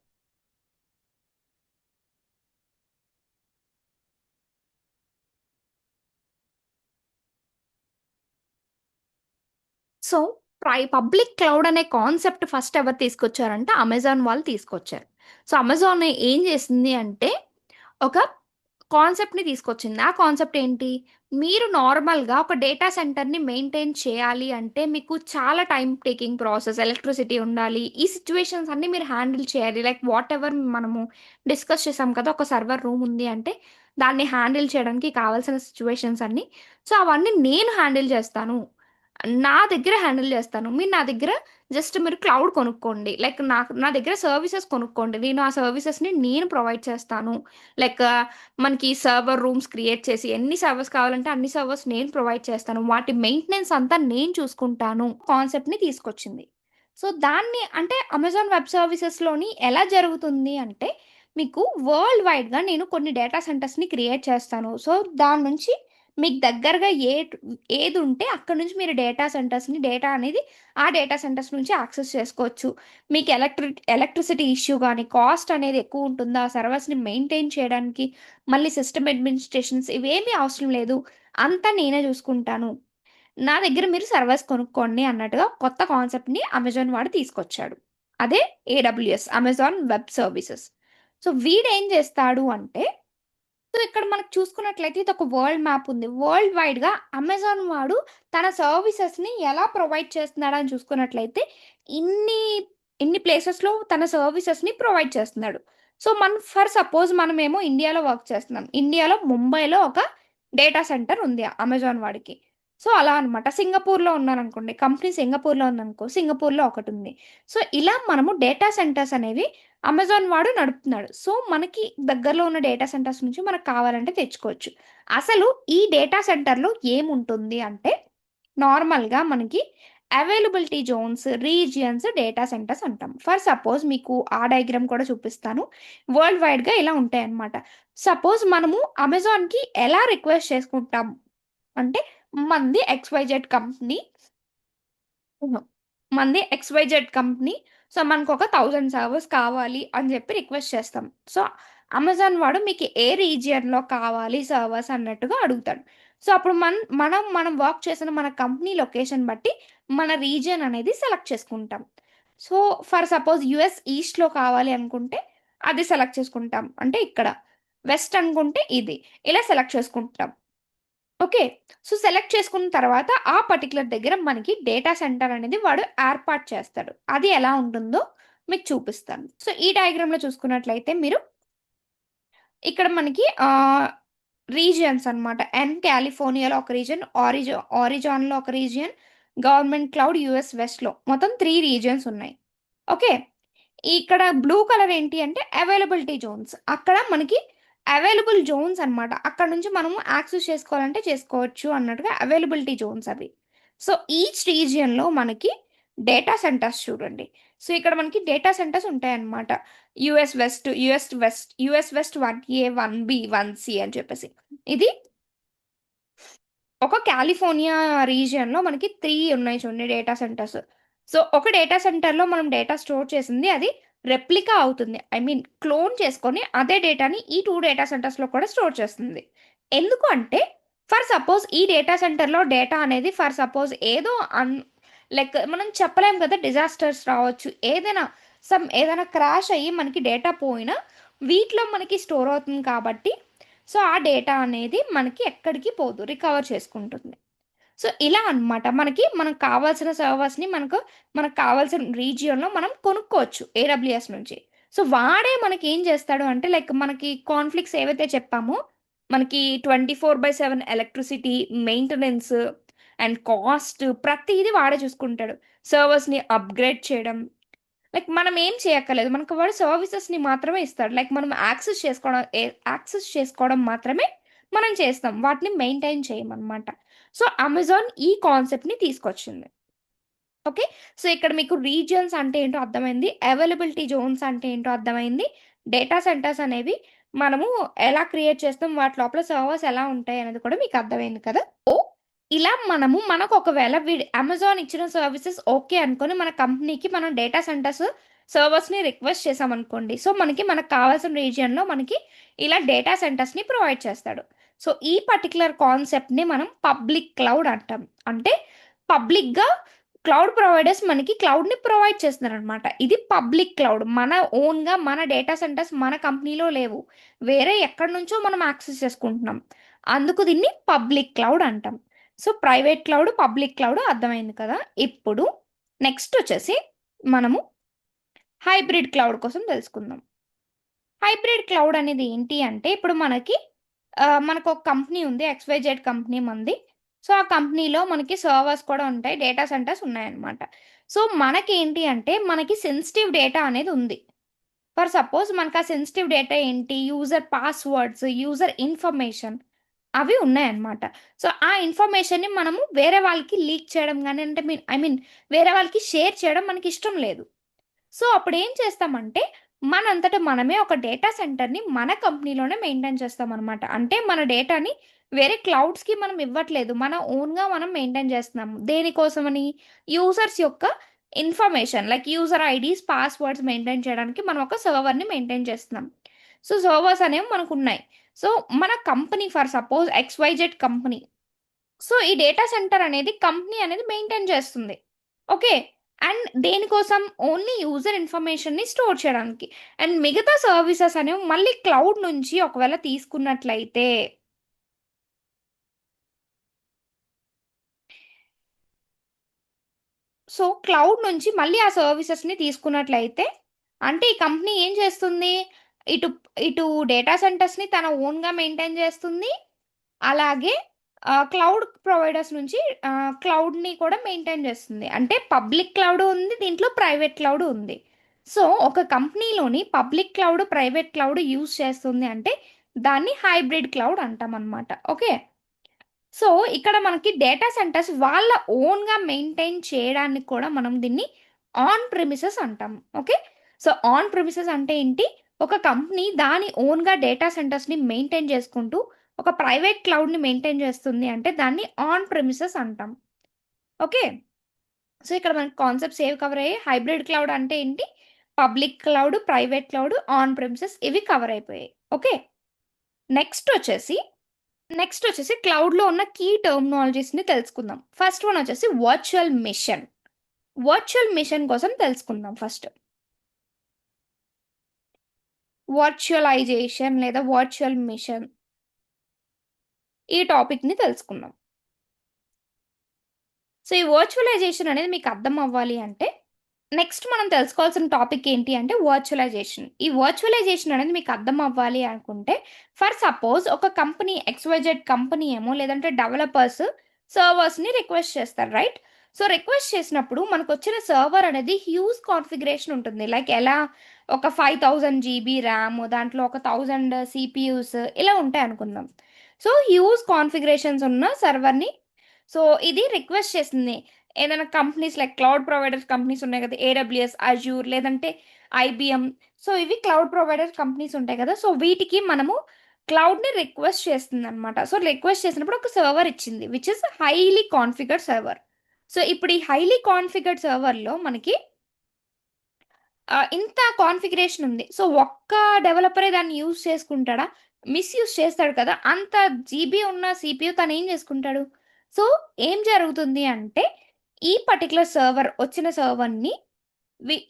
సో, పబ్లిక్ క్లౌడ్ అనే కాన్సెప్ట్ ఫస్ట్ ఎవరు తీసుకొచ్చారంటే అమెజాన్ వాళ్ళు తీసుకొచ్చారు. సో, అమెజాన్ ఏం చేసింది అంటే ఒక కాన్సెప్ట్‌ని తీసుకొచ్చింది. ఆ కాన్సెప్ట్ ఏంటి? మీరు నార్మల్‌గా ఒక డేటా సెంటర్‌ని మెయింటైన్ చేయాలి అంటే మీకు చాలా టైమ్ టేకింగ్ ప్రాసెస్, ఎలక్ట్రిసిటీ ఉండాలి. ఈ సిట్యుయేషన్స్ అన్నీ మీరు హ్యాండిల్ చేయాలి. లైక్ వాటెవర్ మనము డిస్కస్ చేసాం కదా! ఒక సర్వర్ రూమ్ ఉంది అంటే దాన్ని హ్యాండిల్ చేయడానికి కావాల్సిన సిట్యుయేషన్స్ అన్నీ. సో, అవన్నీ నేను హ్యాండిల్ చేస్తాను. నా దగ్గర హ్యాండిల్ చేస్తాను. మీరు నా దగ్గర జస్ట్ మీరు క్లౌడ్ కొనుక్కోండి. లైక్ నా దగ్గర సర్విసెస్ కొనుక్కోండి. నేను ఆ సర్విసెస్‌ని నేను ప్రొవైడ్ చేస్తాను. లైక్ మనకి సర్వర్ రూమ్స్ క్రియేట్ చేసి ఎన్ని సర్వర్స్ కావాలంటే అన్ని సర్వర్స్ నేను ప్రొవైడ్ చేస్తాను. వాటి మెయింటెనెన్స్ అంతా నేను చూసుకుంటాను. కాన్సెప్ట్‌ని తీసుకొచ్చింది. సో, దాన్ని అంటే అమెజాన్ వెబ్ సర్వీసెస్‌లోని ఎలా జరుగుతుంది అంటే మీకు వరల్డ్ వైడ్‌గా నేను కొన్ని డేటా సెంటర్స్‌ని క్రియేట్ చేస్తాను. సో, దాని నుంచి మీకు దగ్గరగా ఏదుంటే అక్కడి నుంచి మీరు డేటా అనేది ఆ డేటా సెంటర్స్ నుంచి యాక్సెస్ చేసుకోవచ్చు. మీకు ఎలక్ట్రిసిటీ ఇష్యూ గాని, కాస్ట్ అనేది ఎక్కువుంటుందా? సర్వర్స్‌ని మెయింటైన్ చేయడానికి, మళ్ళీ సిస్టమ్ అడ్మినిస్ట్రేషన్స్ ఇవేమీ అవసరం లేదు. అంతా నేనే చూసుకుంటాను. నా దగ్గర మీరు సర్వర్స్ కొనుక్కోండి అన్నట్టుగా కొత్త కాన్సెప్ట్‌ని అమెజాన్ వాడు తీసుకొచ్చాడు. అదే AWS Amazon web services. So, వీడేం చేస్తాడు అంటే సో, ఇక్కడ మనకు చూసుకున్నట్లయితే ఇదొక వరల్డ్ మ్యాప్ ఉంది. వరల్డ్ వైడ్‌గా అమెజాన్ వాడు తన సర్వీసెస్‌ని ఎలా ప్రొవైడ్ చేస్తున్నాడని చూసుకున్నట్లయితే, ఇన్ని, ఇన్ని ప్లేసెస్‌లో తన సర్వీసెస్‌ని ప్రొవైడ్ చేస్తున్నాడు. సో, ఫర్ సపోజ్ మనమేమో ఇండియాలో వర్క్ చేస్తున్నాం. ఇండియాలో ముంబైలో ఒక డేటా సెంటర్ ఉంది అమెజాన్ వాడికి. సో, అలా అనమాట. సింగపూర్‌లో ఉన్నారనుకోండి, కంపెనీ సింగపూర్‌లో ఉందనుకో, సింగపూర్‌లో ఒకటుంది. సో, ఇలా మనము డేటా సెంటర్స్ అనేవి అమెజాన్ వాడు నడుపుతున్నాడు. సో, మనకి దగ్గరలో ఉన్న డేటా సెంటర్స్ నుంచి మనకు కావాలంటే తెచ్చుకోవచ్చు. అసలు ఈ డేటా సెంటర్‌లో ఏముంటుంది అంటే, నార్మల్‌గా మనకి availability Jones, regions, data centres అంటాం. ఫర్ సపోజ్ మీకు ఆ డయాగ్రామ్ కూడా చూపిస్తాను. వరల్డ్ వైడ్‌గా ఇలా ఉంటాయన్నమాట. సపోజ్ మనము అమెజాన్‌కి ఎలా రిక్వెస్ట్ చేసుకుంటాం అంటే, మనది ఎక్స్‌వైజెడ్ కంపెనీ. హుహు. మనది ఎక్స్‌వైజెడ్ కంపెనీ. సో, మనకొక 1000 సర్వర్స్ కావాలి అని జెప్పి రిక్వెస్ట్ చేస్తాం. సో, అమెజాన్ వాడు మీకు ఏ రీజియన్‌లో కావాలి సర్వర్స్ అన్నట్టుగా అడుగుతాడు. సో, అప్పుడు మనం వర్క్ చేసిన మన కంపెనీ లొకేషన్ బట్టి మన రీజియన్ అనేది సెలెక్ట్ చేసుకుంటాం. సో, ఫర్ సపోజ్ యూఎస్ ఈస్ట్‌లో కావాలి అనుకుంటే అది సెలెక్ట్ చేసుకుంటాం. అంటే ఇక్కడ. వెస్ట్ అనుకుంటే ఇది. ఇలా సెలెక్ట్ చేసుకుంటాం. ఓకే. సో, సెలెక్ట్ చేసుకున్న తర్వాత ఆ పర్టిక్యులర్ దగ్గర మనకి డేటా సెంటర్ అనేది వాడు ఏర్పాటు చేస్తాడు. అది ఎలా ఉంటుందో మీకు చూపిస్తాను. సో, ఈ డయాగ్రామ్‌లో చూసుకున్నట్లయితే మీరు ఇక్కడ మనకి రీజియన్స్ అన్నమాట. కాలిఫోర్నియాలో ఒక రీజియన్, ఆరిజాన్‌లో ఒక రీజియన్, గవర్నమెంట్ క్లౌడ్ యూఎస్ వెస్ట్‌లో మొత్తం 3 రీజియన్స్ ఉన్నాయి. ఓకే. ఇక్కడ బ్లూ కలర్ ఏంటి అంటే అవైలబిలిటీ జోన్స్. అక్కడ మనకి అవైలబుల్ జోన్స్ అన్నమాట. అక్కడ నుంచి మనము యాక్సెస్ చేసుకోవాలంటే చేసుకోవచ్చు అన్నట్టుగా అవైలబిలిటీ జోన్స్ అవి. సో, ఈచ్ రీజియన్‌లో మనకి డేటా సెంటర్స్ చూడండి. సో, ఇక్కడ మనకి డేటా సెంటర్స్ ఉంటాయన్నమాట. యూఎస్ వెస్ట్ 1 1 1 అని చెప్పేసి. ఇది ఒక కాలిఫోర్నియా రీజియన్‌లో మనకి 3 ఉన్నాయి చూడండి డేటా సెంటర్స్. సో, ఒక డేటా సెంటర్‌లో మనం డేటా స్టోర్ చేసింది అది రెప్లికా అవుతుంది. ఐ మీన్ క్లోన్ చేసుకొని అదే డేటాని ఈ 2 డేటా సెంటర్స్‌లో కూడా స్టోర్ చేస్తుంది. ఎందుకు అంటే ఫర్ సపోజ్ ఈ డేటా సెంటర్‌లో డేటా అనేది ఫర్ సపోజ్ ఏదో లైక్ మనం చెప్పలేం కదా! డిజాస్టర్స్ రావచ్చు. ఏదైనా క్రాష్ అయ్యి మనకి డేటా పోయినా వీటిలో మనకి స్టోర్ అవుతుంది కాబట్టి సో, ఆ డేటా అనేది మనకి ఎక్కడికి పోదు. రికవర్ చేసుకుంటుంది. సో, ఇలా అన్నమాట. మనకు కావాల్సిన సర్వర్స్‌ని మనకు కావాల్సిన రీజియన్‌లో మనం కొనుక్కోవచ్చు ఏడబ్ల్యూఎస్ నుంచి. సో, వాడే మనకేం చేస్తాడు అంటే లైక్ మనకి కాన్ఫ్లిక్ట్స్ ఏవైతే చెప్పామో, మనకి 24/7 ఎలక్ట్రిసిటీ, మెయింటెనెన్స్ అండ్ కాస్ట్ ప్రతీది వాడే చూసుకుంటాడు. సర్వర్స్‌ని అప్‌గ్రేడ్ చేయడం లైక్ మనం ఏం చేయక్కర్లేదు. మనకు వాడు సర్వీసెస్‌ని మాత్రమే ఇస్తాడు. లైక్ మనం యాక్సెస్ చేసుకోవడం మాత్రమే మనం చేస్తాం. వాటిని మెయింటైన్ చేయమనమాట. సో, అమెజాన్ ఈ కాన్సెప్ట్‌ని తీసుకొచ్చింది. ఓకే. సో, ఇక్కడ మీకు రీజియన్స్ అంటే ఏంటో అర్థమైంది. అవైలబిలిటీ జోన్స్ అంటే ఏంటో అర్థమైంది. డేటా సెంటర్స్ అనేవి మనము ఎలా క్రియేట్ చేస్తాం, వాటి లోపల సర్వర్స్ ఎలా ఉంటాయి అనేది కూడా మీకు అర్థమైంది కదా! ఇలా మనకు ఒకవేళ అమెజాన్ ఇచ్చిన సర్వీసెస్ ఓకే అనుకోని మన కంపెనీకి మనం డేటా సెంటర్స్ సర్వర్స్‌ని రిక్వెస్ట్ చేసామనుకోండి. సో, మనకు కావాల్సిన రీజియన్‌లో మనకి ఇలా డేటా సెంటర్స్‌ని ప్రొవైడ్ చేస్తాడు. సో, ఈ పర్టిక్యులర్ కాన్సెప్ట్‌ని మనం పబ్లిక్ క్లౌడ్ అంటాం. అంటే పబ్లిక్‌గా క్లౌడ్ ప్రొవైడర్స్ మనకి క్లౌడ్‌ని ప్రొవైడ్ చేస్తున్నారనమాట. ఇది పబ్లిక్ క్లౌడ్. మన ఓన్‌గా మన డేటా సెంటర్స్ మన కంపెనీలో లేవు. వేరే ఎక్కడి నుంచో మనం యాక్సెస్ చేసుకుంటున్నాం. అందుకు దీన్ని పబ్లిక్ క్లౌడ్ అంటాం. So, private cloud, public cloud అర్థమైంది కదా! ఇప్పుడు నెక్స్టొచ్చేసి మనము హైబ్రిడ్ క్లౌడ్ కోసం తెలుసుకుందాం. హైబ్రిడ్ క్లౌడ్ అనేది ఏంటి అంటే, ఇప్పుడు మనకొక కంపెనీ ఉంది. ఎక్స్‌వైజెడ్ కంపెనీ మనది. సో, ఆ కంపెనీలో మనకి సర్వర్స్ కూడా ఉంటాయి. డేటా సెంటర్స్ ఉన్నాయన్నమాట. సో, మనకేంటి అంటే, మనకి సెన్సిటివ్ డేటా అనేది ఉంది. ఫర్ సపోజ్ మనకా సెన్సిటివ్ డేటా ఏంటి? యూజర్ పాస్‌వర్డ్స్, యూజర్ ఇన్ఫర్మేషన్ అవి ఉన్నాయన్నమాట. సో, ఆ ఇన్ఫర్మేషన్‌ని మనము వేరే వాళ్ళకి లీక్ చేయడం గాని అంటే ఐ మీన్ వేరే వాళ్ళకి షేర్ చేయడం మనకిష్టం లేదు. సో, అప్పుడేం చేస్తామంటే, మనంతట మనమే ఒక డేటా సెంటర్‌ని మన కంపెనీలోనే మెయింటైన్ చేస్తామనమాట. అంటే మన డేటాని వేరే క్లౌడ్స్‌కి మనం ఇవ్వట్లేదు. మన ఓన్‌గా మనం మెయింటైన్ చేస్తున్నాము. దేనికోసమని? యూజర్స్ యొక్క information like user IDs, passwords maintain చేయడానికి మనం ఒక సర్వర్‌ని మెయింటైన్ చేస్తున్నాం. సో, సర్వర్స్ అనేవి మనకున్నాయి. సో, మన company for suppose XYZ company. So, ఈ డేటా సెంటర్ అనేది కంపెనీ అనేది మెయింటైన్ చేస్తుంది. ఓకే. అండ్ దేనికోసం? ఓన్లీ యూజర్ ఇన్ఫర్మేషన్‌ని స్టోర్ చేయడానికి. అండ్ మిగతా సర్వీసెస్ అనేవి మళ్ళీ క్లౌడ్ నుంచి ఒకవేళ తీసుకున్నట్లయితే సో, క్లౌడ్ నుంచి మళ్ళీ ఆ సర్వీసెస్‌ని తీసుకున్నట్లయితే అంటే ఈ కంపెనీ ఏం చేస్తుంది? ఇటు ఇటు డేటా సెంటర్స్‌ని తన ఓన్‌గా మెయింటైన్ చేస్తుంది. అలాగే క్లౌడ్ ప్రొవైడర్స్ నుంచి క్లౌడ్‌ని కూడా మెయింటైన్ చేస్తుంది. అంటే పబ్లిక్ క్లౌడ్ ఉంది. దీంట్లో ప్రైవేట్ క్లౌడ్ ఉంది. సో, ఒక కంపెనీలోని public cloud, private cloud use చేస్తుంది అంటే దాన్ని హైబ్రిడ్ క్లౌడ్ అంటామనమాట. ఓకే. సో, ఇక్కడ మనకి డేటా సెంటర్స్ వాళ్ళ ఓన్‌గా మెయింటైన్ చేయడానికి కూడా మనం దీన్ని ఆన్ ప్రిమిసెస్ అంటాం. ఓకే. సో, ఆన్ ప్రిమిసెస్ అంటే ఏంటి? ఒక కంపెనీ దాని ఓన్‌గా డేటా సెంటర్స్‌ని మెయింటైన్ చేసుకుంటూ, ఒక ప్రైవేట్ క్లౌడ్‌ని మెయింటైన్ చేస్తుంది అంటే దాన్ని ఆన్ ప్రిమిసెస్ అంటాం. ఓకే. సో, ఇక్కడ మనకి కాన్సెప్ట్స్ ఏవి కవర్ అయ్యాయి? హైబ్రిడ్ క్లౌడ్ అంటే ఏంటి? Public cloud, private cloud, on premises ఇవి కవర్ అయిపోయాయి. ఓకే. నెక్స్ట్ వచ్చేసి క్లౌడ్‌లో ఉన్న కీ టెర్మినాలజీస్‌ని తెలుసుకుందాం. ఫస్ట్ వన్ వచ్చేసి వర్చువల్ మిషన్. వర్చువల్ మిషన్ కోసం తెలుసుకుందాం ఫస్ట్. వర్చువలైజేషన్ లేదా వర్చువల్ మిషన్ ఈ టాపిక్‌ని తెలుసుకుందాం. సో, ఈ వర్చువలైజేషన్ అనేది మీకు అర్థం అవ్వాలి అంటే నెక్స్ట్ మనం తెలుసుకోవాల్సిన టాపిక్ ఏంటి అంటే వర్చువలైజేషన్. ఈ వర్చువలైజేషన్ అనేది మీకు అర్థం అవ్వాలి అనుకుంటే, ఫర్ సపోజ్ ఒక కంపెనీ ఎక్స్‌వైజెడ్ కంపెనీ ఏమో లేదంటే డెవలపర్స్ సర్వర్స్‌ని రిక్వెస్ట్ చేస్తారు రైట్? సో, రిక్వెస్ట్ చేసినప్పుడు మనకొచ్చిన సర్వర్ అనేది హ్యూజ్ కాన్ఫిగరేషన్ ఉంటుంది. లైక్ ఎలా ఒక 5000 జీబీ ర్యామ్, దాంట్లో ఒక 1000 సీపీయూస్ ఇలా ఉంటాయనుకుందాం. సో, హ్యూజ్ కాన్ఫిగరేషన్స్ ఉన్న సర్వర్‌ని సో, ఇది రిక్వెస్ట్ చేసింది. ఏదైనా companies like cloud providers companies ఉన్నాయి కదా! ఏడబ్ల్యూఎస్, అజూర్ లేదంటే ఐబీఎం. సో, ఇవి క్లౌడ్ ప్రొవైడర్ కంపెనీస్ ఉంటాయి కదా! సో, వీటికి మనము క్లౌడ్‌ని రిక్వెస్ట్ చేస్తుందనమాట. సో, రిక్వెస్ట్ చేసినప్పుడు ఒక సర్వర్ ఇచ్చింది. Which is highly configured server. So, ఇప్పుడు ఈ హైలీ కాన్ఫిగర్డ్ సర్వర్‌లో మనకి ఇంత కాన్ఫిగరేషన్ ఉంది. సో, ఒక్క డెవలపరే దాన్ని యూజ్ చేసుకుంటాడా? మిస్‌యూజ్ చేస్తాడు కదా! అంత జీబీ ఉన్న సీపీయూ తనేం చేసుకుంటాడు? సో, ఏం జరుగుతుంది అంటే, ఈ పర్టిక్యులర్ సర్వర్ వచ్చిన సర్వర్‌ని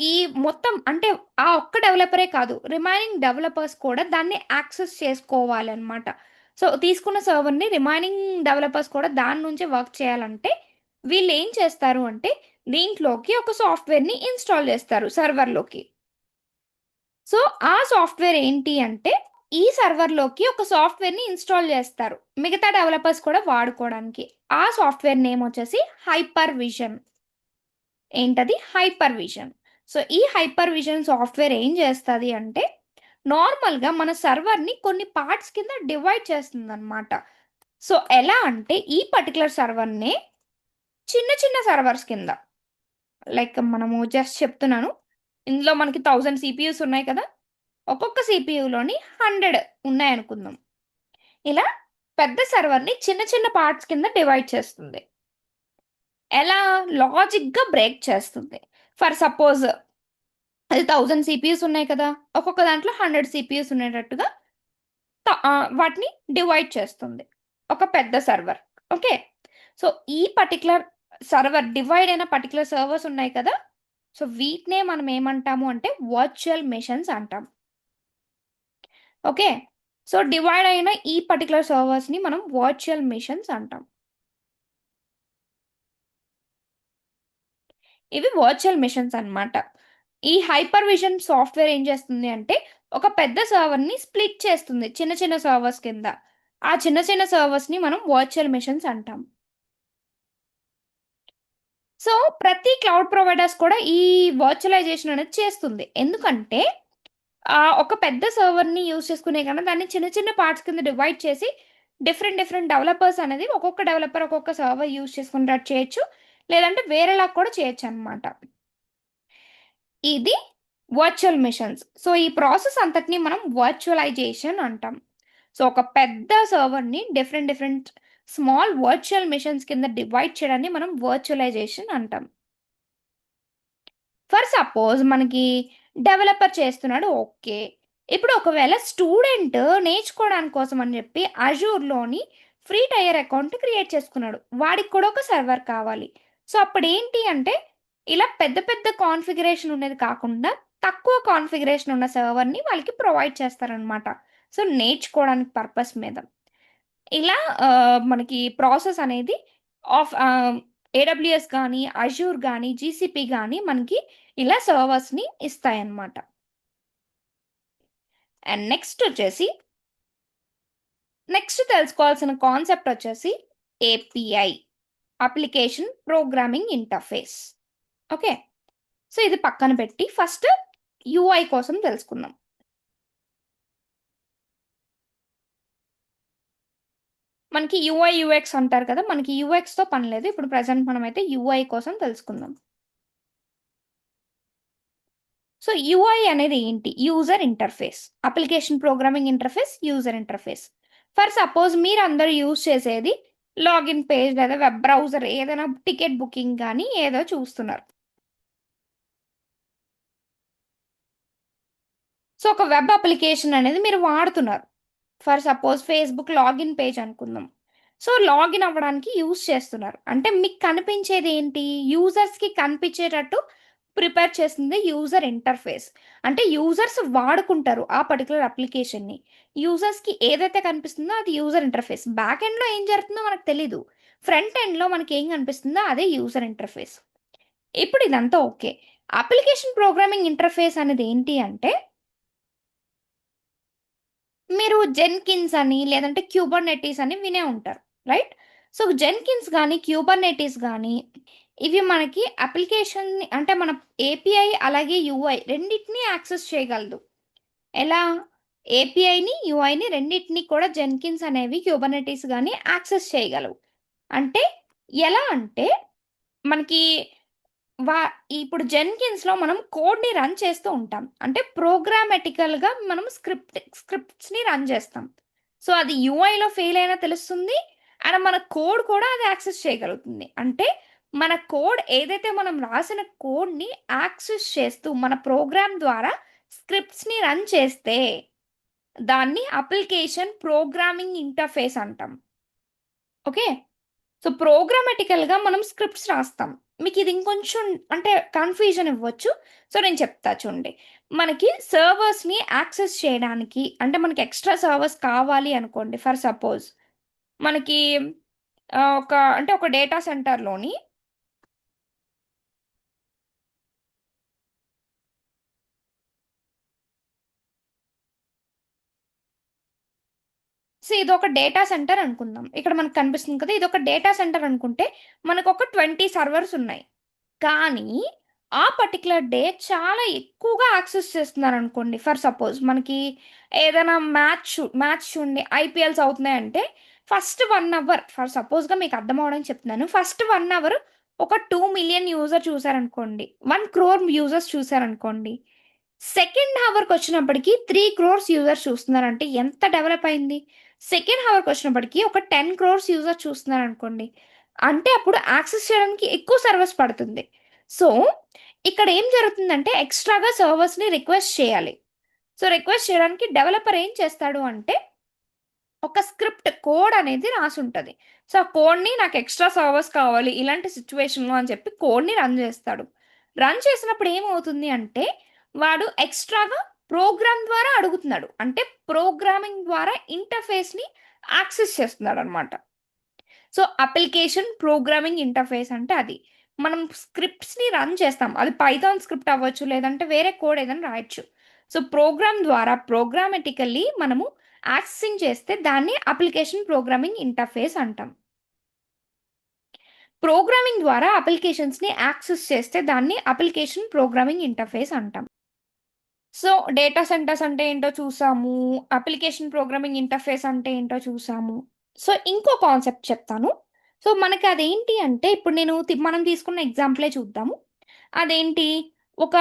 ఈ మొత్తం అంటే ఆ ఒక్క డెవలపరే కాదు. రిమైనింగ్ డెవలపర్స్ కూడా దాన్ని యాక్సెస్ చేసుకోవాలనమాట. సో, తీసుకున్న సర్వర్‌ని రిమైనింగ్ డెవలపర్స్ కూడా దాని నుంచే వర్క్ చేయాలంటే, వీళ్ళేం చేస్తారు అంటే, దీంట్లోకి ఒక సాఫ్ట్‌వేర్‌ని ఇన్‌స్టాల్ చేస్తారు సర్వర్‌లోకి. సో, ఆ సాఫ్ట్‌వేర్ ఏంటి అంటే, ఈ సర్వర్‌లోకి ఒక సాఫ్ట్‌వేర్‌ని ఇన్‌స్టాల్ చేస్తారు. మిగతా డెవలపర్స్ కూడా వాడుకోవడానికి. ఆ సాఫ్ట్‌వేర్ నేమ్ వచ్చేసి హైపర్ విజన్. ఏంటది? Hyper vision. సో, ఈ హైపర్ విజన్ సాఫ్ట్‌వేర్ ఏం చేస్తది అంటే, నార్మల్‌గా మన సర్వర్‌ని కొన్ని పార్ట్స్ కింద డివైడ్ చేస్తుందనమాట. సో, ఎలా అంటే, ఈ పర్టిక్యులర్ సర్వర్‌నే చిన్న చిన్న సర్వర్స్ కింద లైక్ మనము జస్ట్ చెప్తున్నాను. ఇందులో మనకి 1000 సీపీయూస్ ఉన్నాయి కదా! ఒక్కొక్క సీపీయూలోని 100 ఉన్నాయనుకుందాం. ఇలా పెద్ద సర్వర్‌ని చిన్న చిన్న పార్ట్స్ కింద డివైడ్ చేస్తుంది. ఎలా? లాజిక్‌గా బ్రేక్ చేస్తుంది. ఫర్ సపోజ్ అది 1000 సీపీయూస్ ఉన్నాయి కదా! ఒక్కొక్క దాంట్లో 100 సీపీయూస్ ఉండేటట్టుగా వాటిని డివైడ్ చేస్తుంది. ఒక పెద్ద సర్వర్. ఓకే. సో, ఈ పర్టిక్యులర్ సర్వర్ డివైడ్ అయిన పర్టిక్యులర్ సర్వర్స్ ఉన్నాయి కదా! సో, వీటినే మనం ఏమంటాము అంటే వర్చువల్ మెషిన్స్ అంటాం. ఓకే. సో, డివైడ్ అయిన ఈ పర్టిక్యులర్ సర్వర్స్‌ని మనం వర్చువల్ మెషిన్స్ అంటాం. ఇవి వర్చువల్ మెషిన్స్ అన్నమాట. ఈ హైపర్ విజన్ సాఫ్ట్‌వేర్ ఏం చేస్తుంది అంటే, ఒక పెద్ద సర్వర్‌ని స్ప్లిట్ చేస్తుంది చిన్న చిన్న సర్వర్స్ కింద. ఆ చిన్న చిన్న సర్వర్స్‌ని మనం వర్చువల్ మెషిన్స్ అంటాం. సో, ప్రతి క్లౌడ్ ప్రొవైడర్స్ కూడా ఈ వర్చువలైజేషన్ అనేది చేస్తుంది. ఎందుకంటే ఒక పెద్ద సర్వర్‌ని యూజ్ చేసుకునే కన్నా దాన్ని చిన్న చిన్న పార్ట్స్ కింద డివైడ్ చేసి డిఫరెంట్ డిఫరెంట్ డెవలపర్స్ అనేది ఒక్కొక్క డెవలపర్ ఒక్కొక్క సర్వర్ యూజ్ చేసుకునేటట్టు చేయొచ్చు. లేదంటే వేరేలా కూడా చేయొచ్చనమాట. ఇది వర్చువల్ మిషన్స్. సో, ఈ ప్రాసెస్ అంతటిని మనం వర్చువలైజేషన్ అంటాం. సో, ఒక పెద్ద సర్వర్‌ని different different small virtual machines కింద డివైడ్ చేయడాన్ని మనం వర్చువలైజేషన్ అంటాం. ఫర్ సపోజ్ మనకి డెవలపర్ చేస్తున్నాడు ఓకే. ఇప్పుడు ఒకవేళ స్టూడెంట్ నేర్చుకోవడానికి కోసం అని చెప్పి అజూర్‌లోని ఫ్రీ టైర్ అకౌంట్ క్రియేట్ చేసుకున్నాడు. వాడికి కూడా ఒక సర్వర్ కావాలి. సో, అప్పుడేంటి అంటే ఇలా పెద్ద పెద్ద కాన్ఫిగరేషన్ ఉన్నది కాకుండా తక్కువ కాన్ఫిగరేషన్ ఉన్న సర్వర్‌ని వాళ్ళకి ప్రొవైడ్ చేస్తారనమాట. సో, నేర్చుకోవడానికి పర్పస్ మీద. ఇలా మనకి ప్రాసెస్ అనేది ఏడబ్ల్యూఎస్ గానీ, అజూర్ గానీ, జీసీపీ గానీ మనకి ఇలా సర్వర్స్‌ని ఇస్తాయన్నమాట. అండ్ నెక్స్ట్ తెలుసుకోవాల్సిన కాన్సెప్ట్ వచ్చేసి API, application programming interface. Okay. So ఇది పక్కన పెట్టి ఫస్ట్ యూఐ కోసం తెలుసుకుందాం. మనకి యూఐ యూఎక్స్ అంటారు కదా, మనకి యూఎక్స్తో పని లేదు. ఇప్పుడు ప్రజెంట్ మనం అయితే యూఐ కోసం తెలుసుకుందాం. సో యూఐ అనేది ఏంటి? User interface. Application programming interface, user interface. For suppose మీరు అందరూ యూజ్ చేసేది లాగిన్ పేజ్ లేదా వెబ్ బ్రౌజర్, ఏదైనా టికెట్ బుకింగ్ కానీ ఏదో చూస్తున్నారు. సో ఒక వెబ్ అప్లికేషన్ అనేది మీరు వాడుతున్నారు. For suppose Facebook login page అనుకుందాం. సో లాగిన్ అవ్వడానికి యూజ్ చేస్తున్నారు. అంటే మీకు కనిపించేది ఏంటి? యూజర్స్కి కనిపించేటట్టు ప్రిపేర్ చేస్తుంది యూజర్ ఇంటర్ఫేస్. అంటే యూజర్స్ వాడుకుంటారు ఆ పర్టికులర్ అప్లికేషన్ని. యూజర్స్కి ఏదైతే కనిపిస్తుందో అది యూజర్ ఇంటర్ఫేస్. బ్యాక్ ఎండ్లో ఏం జరుగుతుందో మనకు తెలీదు. ఫ్రంట్ ఎండ్లో మనకి ఏం కనిపిస్తుందో అదే యూజర్ ఇంటర్ఫేస్. ఇప్పుడు ఇదంతా ఓకే. అప్లికేషన్ ప్రోగ్రామింగ్ ఇంటర్ఫేస్ అనేది ఏంటి అంటే, మీరు జెన్కిన్స్ అని లేదంటే క్యూబర్నెటీస్ అని వినే ఉంటారు. రైట్? సో జెన్కిన్స్ గానీ, క్యూబర్నెటీస్ గానీ ఇవి మనకి అప్లికేషన్‌ని అంటే మన ఏపీఐ అలాగే యూఐ రెండిటిని యాక్సెస్ చేయగలదు. ఎలా? ఏపీఐని, యూఐని రెండిటిని కూడా జెన్కిన్స్ అనేవి క్యూబర్నెటీస్ గానీ యాక్సెస్ చేయగలవు. అంటే ఎలా అంటే మనకి వా ఇప్పుడు జెన్కిన్స్‌లో మనం కోడ్‌ని రన్ చేస్తూ ఉంటాం. అంటే ప్రోగ్రామాటికల్‌గా మనం స్క్రిప్ట్స్‌ని రన్ చేస్తాం. సో, అది యూఐలో ఫెయిల్ అయినా తెలుస్తుంది. అండ్ మన కోడ్ కూడా అది యాక్సెస్ చేయగలుగుతుంది. అంటే మన కోడ్ ఏదైతే మనం రాసిన కోడ్‌ని యాక్సెస్ చేస్తూ మన ప్రోగ్రామ్ ద్వారా స్క్రిప్ట్స్‌ని రన్ చేస్తే దాన్ని అప్లికేషన్ ప్రోగ్రామింగ్ ఇంటర్ఫేస్ అంటాం. ఓకే. సో, ప్రోగ్రామాటికల్‌గా మనం స్క్రిప్ట్స్ రాస్తాం. మీకిది ఇంకొంచెం అంటే కన్‌ఫ్యూజన్ ఇవ్వచ్చు. సో, నేను చెప్తా చూడండి. మనకి సర్వర్స్‌ని యాక్సెస్ చేయడానికి అంటే మనకి ఎక్స్‌ట్రా సర్వర్స్ కావాలి అనుకోండి. ఫర్ సపోజ్ మనకి ఒక డేటా సెంటర్‌లోని ఇదొక డేటా సెంటర్ అనుకుందాం. ఇక్కడ మనకు కనిపిస్తుంది కదా! ఇదొక డేటా సెంటర్ అనుకుంటే మనకొక 20 సర్వర్స్ ఉన్నాయి. కానీ, ఆ పర్టిక్యులర్ డే చాలా ఎక్కువగా యాక్సెస్ చేస్తున్నారనుకోండి. ఫర్ సపోజ్ మనకి ఏదైనా మ్యాచ్ చూడండి ఐపీఎల్స్ అవుతున్నాయంటే, ఫస్ట్ 1 అవర్ ఫర్ సపోజ్‌గా మీకు అర్థం అవ్వడానికి చెప్తున్నాను. ఫస్ట్ 1 అవర్ ఒక 2,000,000 యూజర్ చూసారనుకోండి. 1,00,00,000 యూజర్స్ చూసారనుకోండి. సెకండ్ హవర్‌కొచ్చినప్పటికి 3,00,00,000 యూజర్స్ చూస్తున్నారంటే ఎంత డెవలప్ అయింది? సెకండ్ హవర్‌కొచ్చినప్పటికి ఒక 10,00,00,000 యూజర్స్ చూస్తున్నారనుకోండి. అంటే అప్పుడు యాక్సెస్ చేయడానికి ఎక్కువ సర్వర్స్ పడుతుంది. సో, ఇక్కడ ఏం జరుగుతుందంటే ఎక్స్‌ట్రాగా సర్వర్స్‌ని రిక్వెస్ట్ చేయాలి. సో, రిక్వెస్ట్ చేయడానికి డెవలపర్ ఏం చేస్తాడు అంటే, ఒక స్క్రిప్ట్ కోడ్ అనేది రాసుంటది. సో, ఆ కోడ్‌ని నాకు ఎక్స్‌ట్రా సర్వర్స్ కావాలి ఇలాంటి సిట్యుయేషన్‌లో అని చెప్పి కోడ్‌ని రన్ చేస్తాడు. రన్ చేసినప్పుడు ఏమవుతుంది అంటే, వాడు ఎక్స్‌ట్రాగా ప్రోగ్రామ్ ద్వారా అడుగుతున్నాడు. అంటే ప్రోగ్రామింగ్ ద్వారా ఇంటర్ఫేస్‌ని యాక్సెస్ చేస్తున్నాడనమాట. సో, అప్లికేషన్ ప్రోగ్రామింగ్ ఇంటర్ఫేస్ అంటే అది. మనం స్క్రిప్ట్స్‌ని రన్ చేస్తాం. అది పైథాన్ స్క్రిప్ట్ అవ్వచ్చు, లేదంటే వేరే కోడ్ ఏదైనా రాయొచ్చు. సో, ప్రోగ్రామ్ ద్వారా ప్రోగ్రామాటికల్లీ మనము యాక్సెసింగ్ చేస్తే దాన్ని అప్లికేషన్ ప్రోగ్రామింగ్ ఇంటర్ఫేస్ అంటాం. ప్రోగ్రామింగ్ ద్వారా అప్లికేషన్స్‌ని యాక్సెస్ చేస్తే దాన్ని అప్లికేషన్ ప్రోగ్రామింగ్ ఇంటర్ఫేస్ అంటాం. సో, డేటా సెంటర్స్ అంటే ఏంటో చూసాము. అప్లికేషన్ ప్రోగ్రామింగ్ ఇంటర్ఫేస్ అంటే ఏంటో చూసాము. సో, ఇంకో కాన్సెప్ట్ చెప్తాను. సో, మనకదేంటి అంటే ఇప్పుడు మనం తీసుకున్న ఎగ్జాంపులే చూద్దాము. అదేంటి ఒక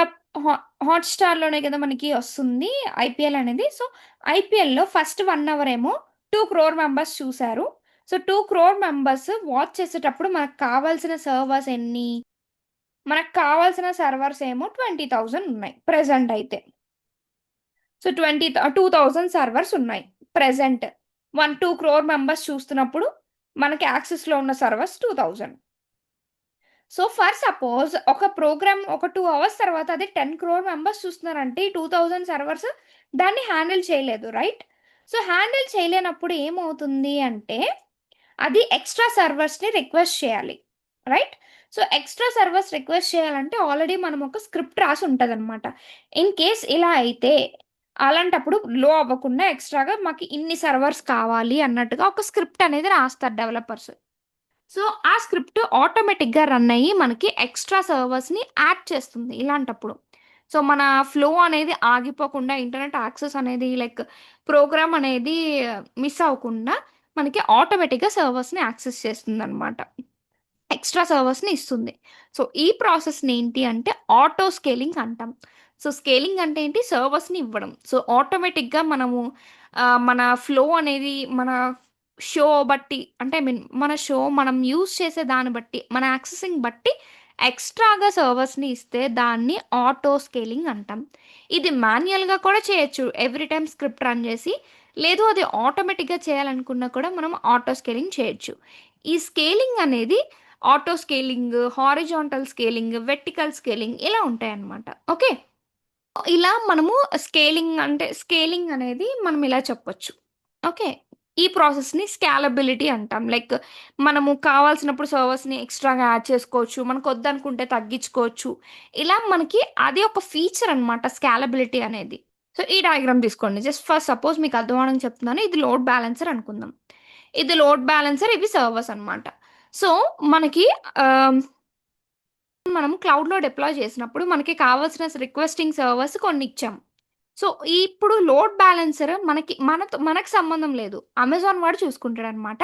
హా హాట్‌స్టార్‌లోనే కదా మనకి వస్తుంది ఐపీఎల్ అనేది. సో, ఐపీఎల్‌లో ఫస్ట్ 1 అవర్ ఏమో 2,00,00,000 మెంబర్స్ చూసారు. సో, 2,00,00,000 మెంబర్స్ వాచ్ చేసేటప్పుడు మనకు కావాల్సిన సర్వర్స్ ఎన్ని? మనకు కావాల్సిన సర్వర్స్ ఏమో 20,000 ఉన్నాయి ప్రెజెంట్ అయితే. సో, 2,000 సర్వర్స్ ఉన్నాయి ప్రెజెంట్. 2,00,00,000 మెంబర్స్ చూస్తున్నప్పుడు మనకి యాక్సెస్‌లో ఉన్న సర్వర్స్ 2,000. సో, ఫర్ సపోజ్ ఒక ప్రోగ్రామ్ ఒక 2 అవర్స్ తర్వాత అది 10,00,00,000 మెంబర్స్ చూస్తున్నారంటే ఈ 2,000 సర్వర్స్ దాన్ని హ్యాండిల్ చేయలేదు. రైట్? సో, హ్యాండిల్ చేయలేనప్పుడు ఏమవుతుంది అంటే అది ఎక్స్‌ట్రా సర్వర్స్‌ని రిక్వెస్ట్ చేయాలి. Right? So, extra servers request చేయాలంటే ఆల్రెడీ మనం ఒక స్క్రిప్ట్ రాసి ఉంటదనమాట. ఇన్ కేస్ ఇలా అయితే అలాంటప్పుడు లో అవ్వకుండా ఎక్స్‌ట్రాగా మాకు ఇన్ని సర్వర్స్ కావాలి అన్నట్టుగా ఒక స్క్రిప్ట్ అనేది రాస్తారు డెవలపర్స్. సో, ఆ స్క్రిప్ట్ ఆటోమేటిక్‌గా రన్ అయ్యి మనకి ఎక్స్‌ట్రా సర్వర్స్‌ని యాడ్ చేస్తుంది ఇలాంటప్పుడు. సో, మన ఫ్లో అనేది ఆగిపోకుండా ఇంటర్నెట్ యాక్సెస్ అనేది లైక్ ప్రోగ్రామ్ అనేది మిస్ అవ్వకుండా మనకి ఆటోమేటిక్‌గా సర్వర్స్‌ని యాక్సెస్ చేస్తుందనమాట. ఎక్స్‌ట్రా సర్వర్స్‌ని ఇస్తుంది. సో, ఈ ప్రాసెస్‌ని ఏంటి అంటే ఆటో స్కేలింగ్ అంటాం. సో, స్కేలింగ్ అంటే ఏంటి? సర్వర్స్‌ని ఇవ్వడం. సో, ఆటోమేటిక్‌గా మనము మన ఫ్లో అనేది మన షో బట్టి అంటే ఐ మీన్ మన షో మనం యూజ్ చేసే దాన్ని బట్టి, మన యాక్సెసింగ్ బట్టి ఎక్స్‌ట్రాగా సర్వర్స్‌ని ఇస్తే దాన్ని ఆటో స్కేలింగ్ అంటాం. ఇది మాన్యుయల్‌గా కూడా చేయొచ్చు. ఎవ్రీ టైమ్ స్క్రిప్ట్ రన్ చేసి, లేదు అది ఆటోమేటిక్‌గా చేయాలనుకున్నా కూడా మనం ఆటో స్కేలింగ్ చేయొచ్చు. ఈ స్కేలింగ్ అనేది auto scaling, horizontal scaling, vertical scaling ఇలా ఉంటాయన్నమాట. ఓకే. ఇలా మనము స్కేలింగ్ అనేది మనం ఇలా చెప్పొచ్చు. ఓకే. ఈ ప్రాసెస్‌ని స్కేలబిలిటీ అంటాం. లైక్ మనము కావాల్సినప్పుడు సర్వర్స్‌ని ఎక్స్‌ట్రాగా యాడ్ చేసుకోవచ్చు. మనకొద్దనుకుంటే తగ్గించుకోవచ్చు. ఇలా మనకి అది ఒక ఫీచర్ అనమాట స్కేలబిలిటీ అనేది. సో, ఈ డయాగ్రామ్ తీసుకోండి. జస్ట్ ఫర్ సపోజ్ మీకు అర్థం అవ్వడానికి చెప్తున్నాను. ఇది లోడ్ బ్యాలెన్సర్ అనుకుందాం. ఇది లోడ్ బ్యాలెన్సర్, ఇవి సర్వర్స్ అనమాట. సో, మనకి ఆహ్ మనం క్లౌడ్‌లో డిప్లాయ్ చేసినప్పుడు మనకి కావాల్సిన రిక్వెస్టింగ్ సర్వర్స్ కొన్నిచ్చాం. సో, ఇప్పుడు లోడ్ బ్యాలెన్సర్ మనకు సంబంధం లేదు. అమెజాన్ వాడు చూసుకుంటాడనమాట.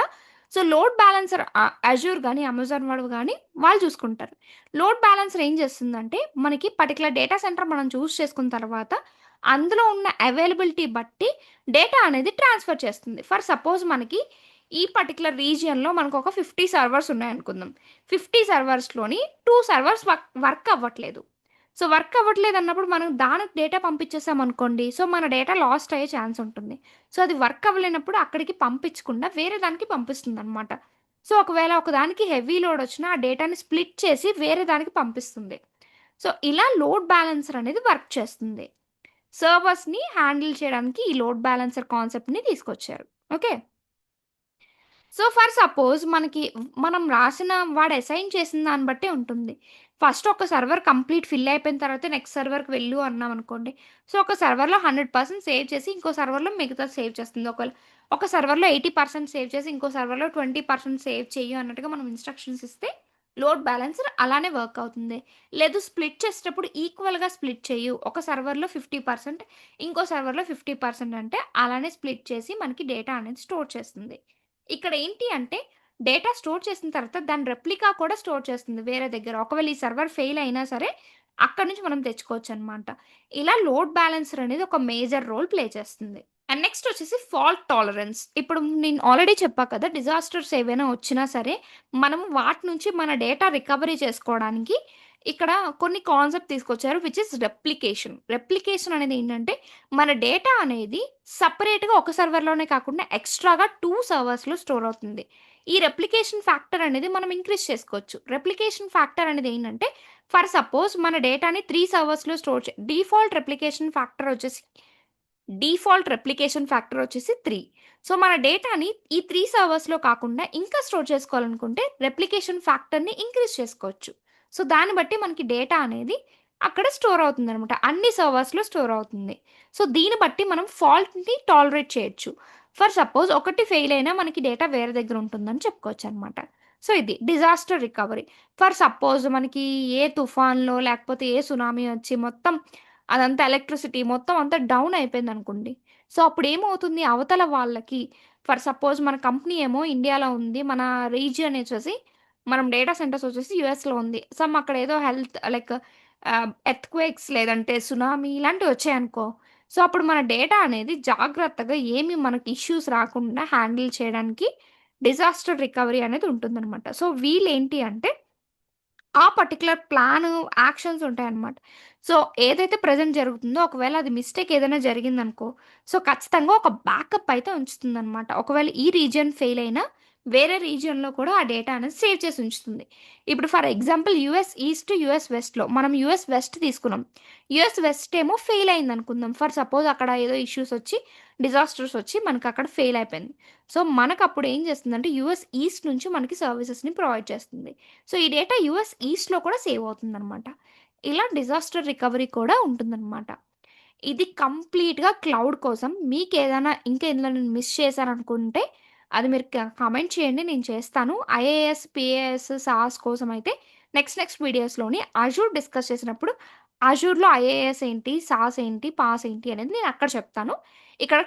సో, లోడ్ బ్యాలెన్సర్ అజూర్ గాని, అమెజాన్ వాడు గాని వాళ్ళు చూసుకుంటారు. లోడ్ బ్యాలెన్సర్ ఏం చేస్తుందంటే, మనకి పర్టిక్యులర్ డేటా సెంటర్ మనం చూజ్ చేసుకున్న తర్వాత, అందులో ఉన్న అవైలబిలిటీ బట్టి డేటా అనేది ట్రాన్స్‌ఫర్ చేస్తుంది. ఫర్ సపోజ్ మనకి ఈ పర్టిక్యులర్ రీజియన్‌లో మనకొక 50 సర్వర్స్ ఉన్నాయనుకుందాం. 50 సర్వర్స్‌లోని 2 సర్వర్స్ వర్క్ అవ్వట్లేదు. సో, వర్క్ అవ్వట్లేదన్నప్పుడు మనం దానికి డేటా పంపించేసామనుకోండి. సో, మన డేటా లాస్ట్ అయ్యే ఛాన్స్ ఉంటుంది. సో, అది వర్క్ అవ్వలేనప్పుడు అక్కడికి పంపించకుండా వేరే దానికి పంపిస్తుందనమాట. సో, ఒకవేళ ఒకదానికి హెవీ లోడ్ వచ్చినా ఆ డేటాని స్ప్లిట్ చేసి వేరే దానికి పంపిస్తుంది. సో, ఇలా లోడ్ బ్యాలెన్సర్ అనేది వర్క్ చేస్తుంది. సర్వర్స్‌ని హ్యాండిల్ చేయడానికి ఈ లోడ్ బ్యాలెన్సర్ కాన్సెప్ట్‌ని తీసుకొచ్చారు. ఓకే. సో, ఫర్ సపోజ్ మనం రాసిన వాడు అసైన్ చేసిన దాన్ని బట్టే ఉంటుంది. ఫస్ట్ ఒక సర్వర్ కంప్లీట్ ఫిల్ అయిపోయిన తర్వాత నెక్స్ట్ సర్వర్‌కి వెళ్ళు అన్నామనుకోండి. సో, ఒక సర్వర్‌లో 100% సేవ్ చేసి ఇంకో సర్వర్‌లో మిగతాది సేవ్ చేస్తుంది. ఒక సర్వర్‌లో 80% సేవ్ చేసి ఇంకో సర్వర్‌లో 20% సేవ్ చెయ్యి అన్నట్టుగా మనం ఇన్‌స్ట్రక్షన్స్ ఇస్తే లోడ్ బ్యాలెన్సర్ అలానే వర్క్ అవుతుంది. లేదు స్ప్లిట్ చేసేటప్పుడు ఈక్వల్‌గా స్ప్లిట్ చెయ్యు. ఒక సర్వర్‌లో 50% ఇంకో సర్వర్‌లో 50% అంటే అలానే స్ప్లిట్ చేసి మనకి డేటా అనేది స్టోర్ చేస్తుంది. ఇక్కడ ఏంటి అంటే, డేటా స్టోర్ చేసిన తర్వాత దాని రెప్లికా కూడా స్టోర్ చేస్తుంది వేరే దగ్గర. ఒకవేళ ఈ సర్వర్ ఫెయిల్ అయినా సరే, అక్కడి నుంచి మనం తెచ్చుకోవచ్చనమాట. ఇలా లోడ్ బ్యాలెన్సర్ అనేది ఒక మేజర్ రోల్ ప్లే చేస్తుంది. అండ్ నెక్స్ట్ వచ్చేసి ఫాల్ట్ టాలరెన్స్. ఇప్పుడు నేను ఆల్రెడీ చెప్పా కదా! డిజాస్టర్స్ ఏవైనా వచ్చినా సరే, మనం వాటి నుంచి మన డేటా రికవరీ చేసుకోవడానికి ఇక్కడ కొన్ని కాన్సెప్ట్ తీసుకొచ్చారు. Which is replication. రెప్లికేషన్ అనేది ఏంటంటే, మన డేటా అనేది సెపరేట్‌గా ఒక సర్వర్‌లోనే కాకుండా ఎక్స్‌ట్రాగా 2 సర్వర్స్‌లో స్టోర్ అవుతుంది. ఈ రెప్లికేషన్ ఫ్యాక్టర్ అనేది మనం ఇంక్రీజ్ చేసుకోవచ్చు. రెప్లికేషన్ ఫ్యాక్టర్ అనేది ఏంటంటే, ఫర్ సపోజ్ మన డేటాని 3 సర్వర్స్‌లో స్టోర్ డిఫాల్ట్ రెప్లికేషన్ ఫ్యాక్టర్ వచ్చేసి 3. సో, మన డేటాని ఈ 3 సర్వర్స్‌లో కాకుండా ఇంకా స్టోర్ చేసుకోవాలనుకుంటే రెప్లికేషన్ ఫ్యాక్టర్‌ని ఇంక్రీజ్ చేసుకోవచ్చు. సో, దాన్ని బట్టి మనకి డేటా అనేది అక్కడ స్టోర్ అవుతుందనమాట. అన్ని సర్వర్స్‌లో స్టోర్ అవుతుంది. సో, దీన్ని బట్టి మనం ఫాల్ట్‌ని టాలరేట్ చేయొచ్చు. ఫర్ సపోజ్ ఒకటి ఫెయిల్ అయినా మనకి డేటా వేరే దగ్గర ఉంటుందని చెప్పుకోవచ్చనమాట. సో, ఇది డిజాస్టర్ రికవరీ. ఫర్ సపోజ్ మనకి ఏ తుఫాన్‌లో లేకపోతే ఏ సునామీ వచ్చి మొత్తం అదంతా ఎలక్ట్రిసిటీ మొత్తం అంతా డౌన్ అయిపోయిందనుకోండి. సో, అప్పుడేమవుతుంది అవతల వాళ్ళకి ఫర్ సపోజ్ మన కంపెనీ ఏమో ఇండియాలో ఉంది. మన రీజియన్ వచ్చేసి మనం డేటా సెంటర్స్ వచ్చేసి యూఎస్‌లో ఉంది. సమ్ అక్కడ ఏదో హెల్త్ లైక్ ఎర్త్‌క్వేక్స్ లేదంటే సునామీ ఇలాంటివి వచ్చాయనుకో. సో, అప్పుడు మన డేటా అనేది జాగ్రత్తగా ఏమి మనకి ఇష్యూస్ రాకుండా హ్యాండిల్ చేయడానికి డిజాస్టర్ రికవరీ అనేది ఉంటుందనమాట. సో, వీళ్ళేంటి అంటే ఆ పర్టిక్యులర్ ప్లాను, యాక్షన్స్ ఉంటాయన్నమాట. సో, ఏదైతే ప్రెజెంట్ జరుగుతుందో ఒకవేళ అది మిస్టేక్ ఏదైనా జరిగిందనుకో, సో, ఖచ్చితంగా ఒక బ్యాకప్ అయితే ఉంచుతుందన్నమాట. ఒకవేళ ఈ రీజియన్ ఫెయిల్ అయినా వేరే రీజియన్‌లో కూడా ఆ డేటా అనేది సేవ్ చేసి ఉంచుతుంది. ఇప్పుడు for example US East, US వెస్ట్‌లో మనం యూఎస్ వెస్ట్ తీసుకున్నాం. యూఎస్ వెస్ట్ ఏమో ఫెయిల్ అయిందనుకుందాం. ఫర్ సపోజ్ అక్కడ ఏదో ఇష్యూస్ వచ్చి, డిజాస్టర్స్ వచ్చి మనకక్కడ ఫెయిల్ అయిపోయింది. సో, మనకప్పుడు ఏం చేస్తుందంటే యూఎస్ ఈస్ట్ నుంచి మనకి సర్వీసెస్‌ని ప్రొవైడ్ చేస్తుంది. సో, ఈ డేటా యూఎస్ ఈస్ట్‌లో కూడా సేవ్ అవుతుందనమాట. ఇలా డిజాస్టర్ రికవరీ కూడా ఉంటుందనమాట. ఇది కంప్లీట్‌గా క్లౌడ్ కోసం. మీకేదైనా ఇంకా ఇందులో నేను మిస్ చేశాననుకుంటే అది మీరు కామెంట్ చేయండి. నేను చేస్తాను. ఐఏఎస్, పీఏఎస్, సాస్ కోసమైతే నెక్స్ట్ వీడియోస్‌లోని అజూర్ డిస్కస్ చేసినప్పుడు అజూర్‌లో ఐఏఎస్ ఏంటి, సాస్ ఏంటి, పాస్ ఏంటి అనేది నేను అక్కడ చెప్తాను. ఇక్కడ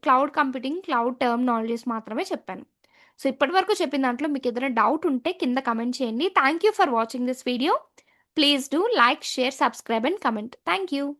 క్లౌడ్ కంప్యూటింగ్, క్లౌడ్ టెర్మినాలజీస్ మాత్రమే చెప్పాను. సో, ఇప్పటివరకు చెప్పిన దాంట్లో మీకేదైనా డౌట్ ఉంటే కింద కామెంట్ చేయండి. Thank you for watching this video. Please do like, share, subscribe and comment. Thank you.